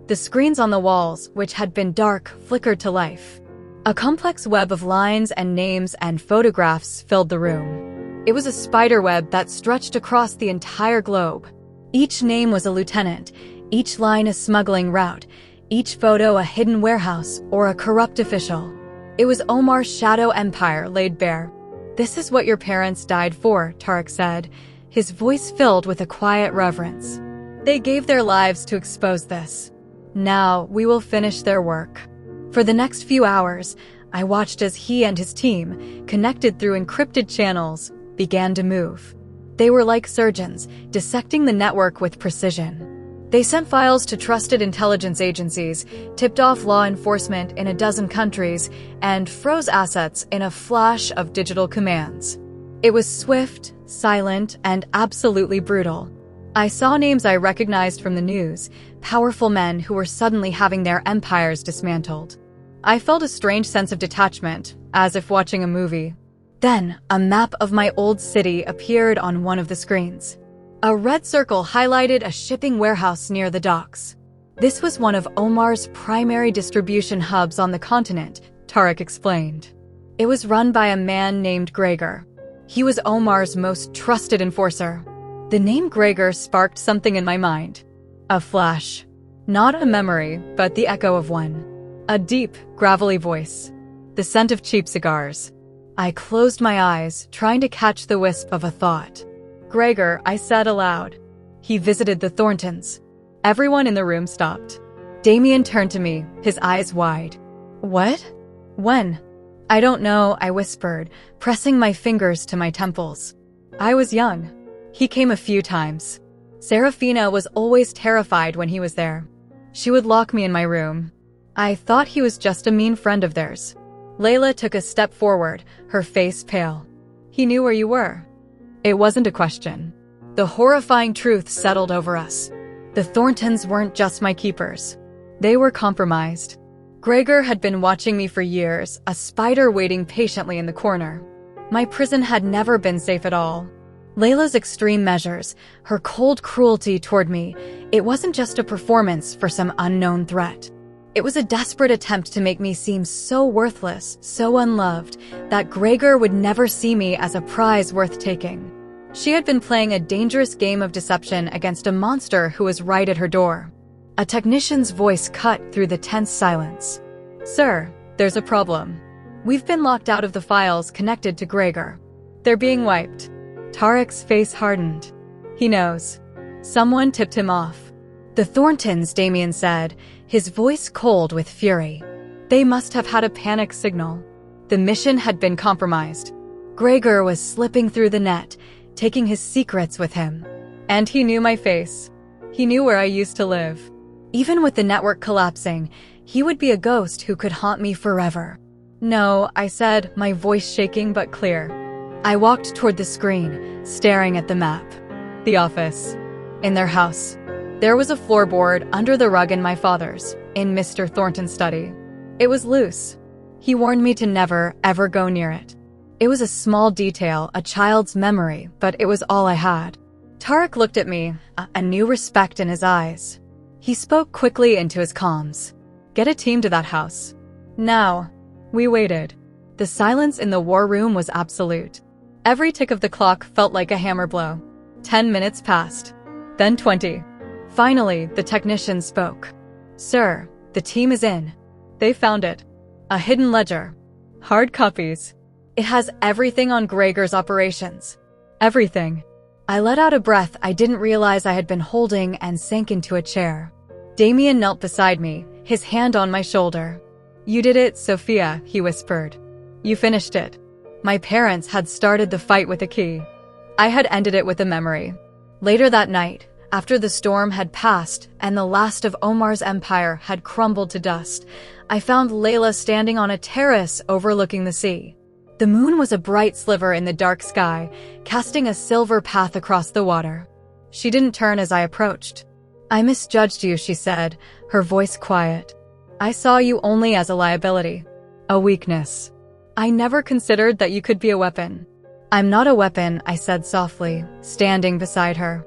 The screens on the walls, which had been dark, flickered to life. A complex web of lines and names and photographs filled the room. It was a spider web that stretched across the entire globe. Each name was a lieutenant, each line a smuggling route, each photo a hidden warehouse or a corrupt official. It was Omar's shadow empire laid bare. This is what your parents died for, Tarek said, his voice filled with a quiet reverence. They gave their lives to expose this. Now we will finish their work. For the next few hours, I watched as he and his team, connected through encrypted channels, began to move. They were like surgeons, dissecting the network with precision. They sent files to trusted intelligence agencies, tipped off law enforcement in a dozen countries, and froze assets in a flash of digital commands. It was swift, silent, and absolutely brutal. I saw names I recognized from the news, powerful men who were suddenly having their empires dismantled. I felt a strange sense of detachment, as if watching a movie. Then, a map of my old city appeared on one of the screens. A red circle highlighted a shipping warehouse near the docks. This was one of Omar's primary distribution hubs on the continent, Tarek explained. It was run by a man named Gregor. He was Omar's most trusted enforcer. The name Gregor sparked something in my mind. A flash. Not a memory, but the echo of one. A deep, gravelly voice. The scent of cheap cigars. I closed my eyes, trying to catch the wisp of a thought. Gregor, I said aloud. He visited the Thorntons. Everyone in the room stopped. Damien turned to me, his eyes wide. What? When? I don't know, I whispered, pressing my fingers to my temples. I was young. He came a few times. Serafina was always terrified when he was there. She would lock me in my room. I thought he was just a mean friend of theirs. Layla took a step forward, her face pale. He knew where you were. It wasn't a question. The horrifying truth settled over us. The Thorntons weren't just my keepers. They were compromised. Gregor had been watching me for years, a spider waiting patiently in the corner. My prison had never been safe at all. Layla's extreme measures, her cold cruelty toward me, it wasn't just a performance for some unknown threat. It was a desperate attempt to make me seem so worthless, so unloved, that Gregor would never see me as a prize worth taking. She had been playing a dangerous game of deception against a monster who was right at her door. A technician's voice cut through the tense silence. Sir, there's a problem. We've been locked out of the files connected to Gregor. They're being wiped. Tarek's face hardened. He knows. Someone tipped him off. The Thorntons, Damien said, his voice cold with fury. They must have had a panic signal. The mission had been compromised. Gregor was slipping through the net, taking his secrets with him. And he knew my face. He knew where I used to live. Even with the network collapsing, he would be a ghost who could haunt me forever. No, I said, my voice shaking but clear. I walked toward the screen, staring at the map. The office. In their house. There was a floorboard under the rug in my father's, in Mr. Thornton's study. It was loose. He warned me to never, ever go near it. It was a small detail, a child's memory, but it was all I had. Tarek looked at me, a new respect in his eyes. He spoke quickly into his comms. Get a team to that house. Now. We waited. The silence in the war room was absolute. Every tick of the clock felt like a hammer blow. 10 minutes passed. Then 20. Finally, the technician spoke. Sir, the team is in. They found it. A hidden ledger. Hard copies. It has everything on Gregor's operations. Everything. I let out a breath I didn't realize I had been holding and sank into a chair. Damien knelt beside me, his hand on my shoulder. You did it, Sophia, he whispered. You finished it. My parents had started the fight with a key. I had ended it with a memory. Later that night, after the storm had passed and the last of Omar's empire had crumbled to dust, I found Layla standing on a terrace overlooking the sea. The moon was a bright sliver in the dark sky, casting a silver path across the water. She didn't turn as I approached. I misjudged you, she said, her voice quiet. I saw you only as a liability. A weakness. I never considered that you could be a weapon. I'm not a weapon, I said softly, standing beside her.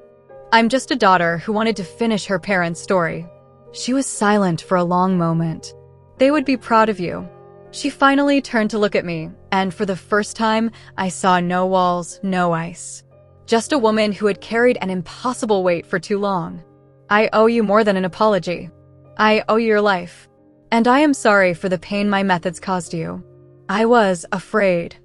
I'm just a daughter who wanted to finish her parents' story. She was silent for a long moment. They would be proud of you. She finally turned to look at me, and for the first time, I saw no walls, no ice. Just a woman who had carried an impossible weight for too long. I owe you more than an apology. I owe you your life. And I am sorry for the pain my methods caused you. I was afraid.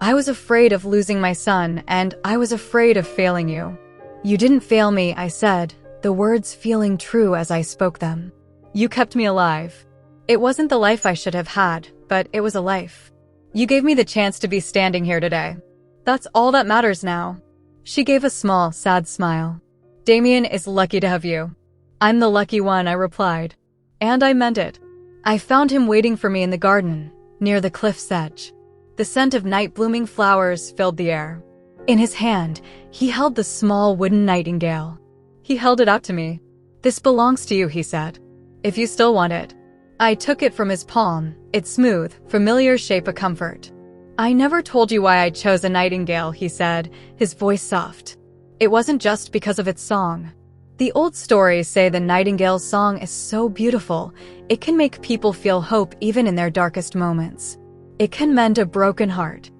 I was afraid of losing my son, and I was afraid of failing you. You didn't fail me, I said, the words feeling true as I spoke them. You kept me alive. It wasn't the life I should have had, but it was a life. You gave me the chance to be standing here today. That's all that matters now. She gave a small, sad smile. Damien is lucky to have you. I'm the lucky one, I replied. And I meant it. I found him waiting for me in the garden, near the cliff's edge. The scent of night-blooming flowers filled the air. In his hand, he held the small wooden nightingale. He held it out to me. This belongs to you, he said. If you still want it. I took it from his palm, its smooth, familiar shape a comfort. I never told you why I chose a nightingale, he said, his voice soft. It wasn't just because of its song. The old stories say the nightingale's song is so beautiful, it can make people feel hope even in their darkest moments. It can mend a broken heart.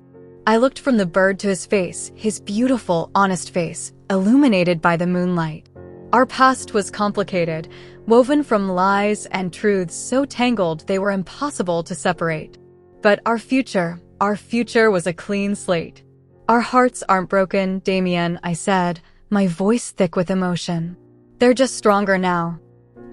I looked from the bird to his beautiful, honest face, illuminated by the moonlight. Our past was complicated, woven from lies and truths so tangled they were impossible to separate. But our future was a clean slate. Our hearts aren't broken, Damien, I said, my voice thick with emotion. They're just stronger now.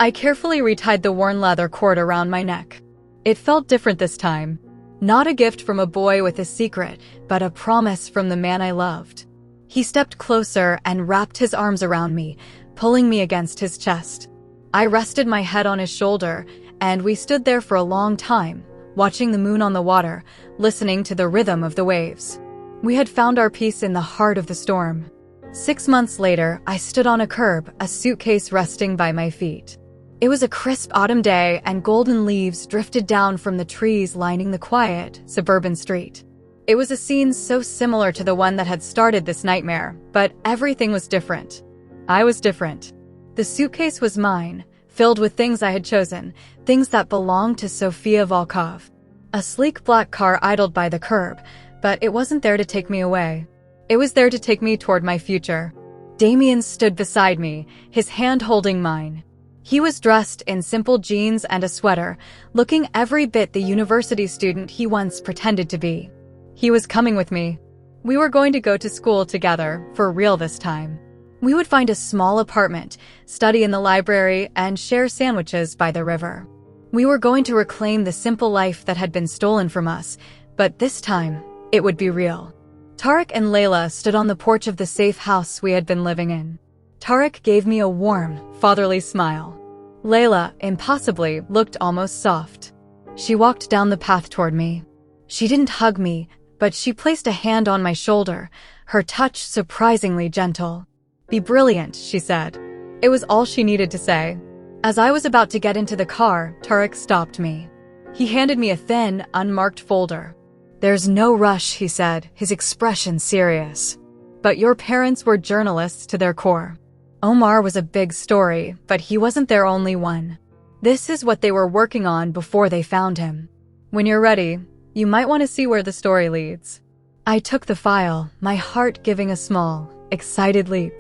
I carefully retied the worn leather cord around my neck. It felt different this time. Not a gift from a boy with a secret, but a promise from the man I loved. He stepped closer and wrapped his arms around me, pulling me against his chest. I rested my head on his shoulder, and we stood there for a long time, watching the moon on the water, listening to the rhythm of the waves. We had found our peace in the heart of the storm. 6 months later, I stood on a curb, a suitcase resting by my feet. It was a crisp autumn day, and golden leaves drifted down from the trees lining the quiet, suburban street. It was a scene so similar to the one that had started this nightmare, but everything was different. I was different. The suitcase was mine, filled with things I had chosen, things that belonged to Sofia Volkov. A sleek black car idled by the curb, but it wasn't there to take me away. It was there to take me toward my future. Damien stood beside me, his hand holding mine. He was dressed in simple jeans and a sweater, looking every bit the university student he once pretended to be. He was coming with me. We were going to go to school together, for real this time. We would find a small apartment, study in the library, and share sandwiches by the river. We were going to reclaim the simple life that had been stolen from us, but this time, it would be real. Tarek and Layla stood on the porch of the safe house we had been living in. Tarek gave me a warm, fatherly smile. Layla, impossibly, looked almost soft. She walked down the path toward me. She didn't hug me, but she placed a hand on my shoulder, her touch surprisingly gentle. "Be brilliant," she said. It was all she needed to say. As I was about to get into the car, Tarek stopped me. He handed me a thin, unmarked folder. "There's no rush," he said, his expression serious. "But your parents were journalists to their core. Omar was a big story, but he wasn't their only one. This is what they were working on before they found him. When you're ready, you might want to see where the story leads." I took the file, my heart giving a small, excited leap.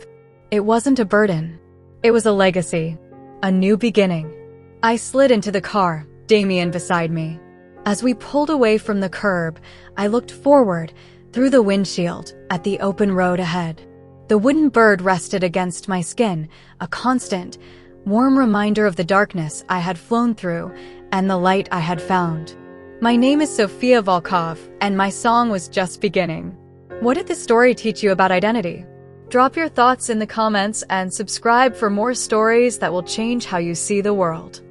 It wasn't a burden. It was a legacy. A new beginning. I slid into the car, Damien beside me. As we pulled away from the curb, I looked forward, through the windshield, at the open road ahead. The wooden bird rested against my skin, a constant, warm reminder of the darkness I had flown through and the light I had found. My name is Sofia Volkov, and my song was just beginning. What did this story teach you about identity? Drop your thoughts in the comments and subscribe for more stories that will change how you see the world.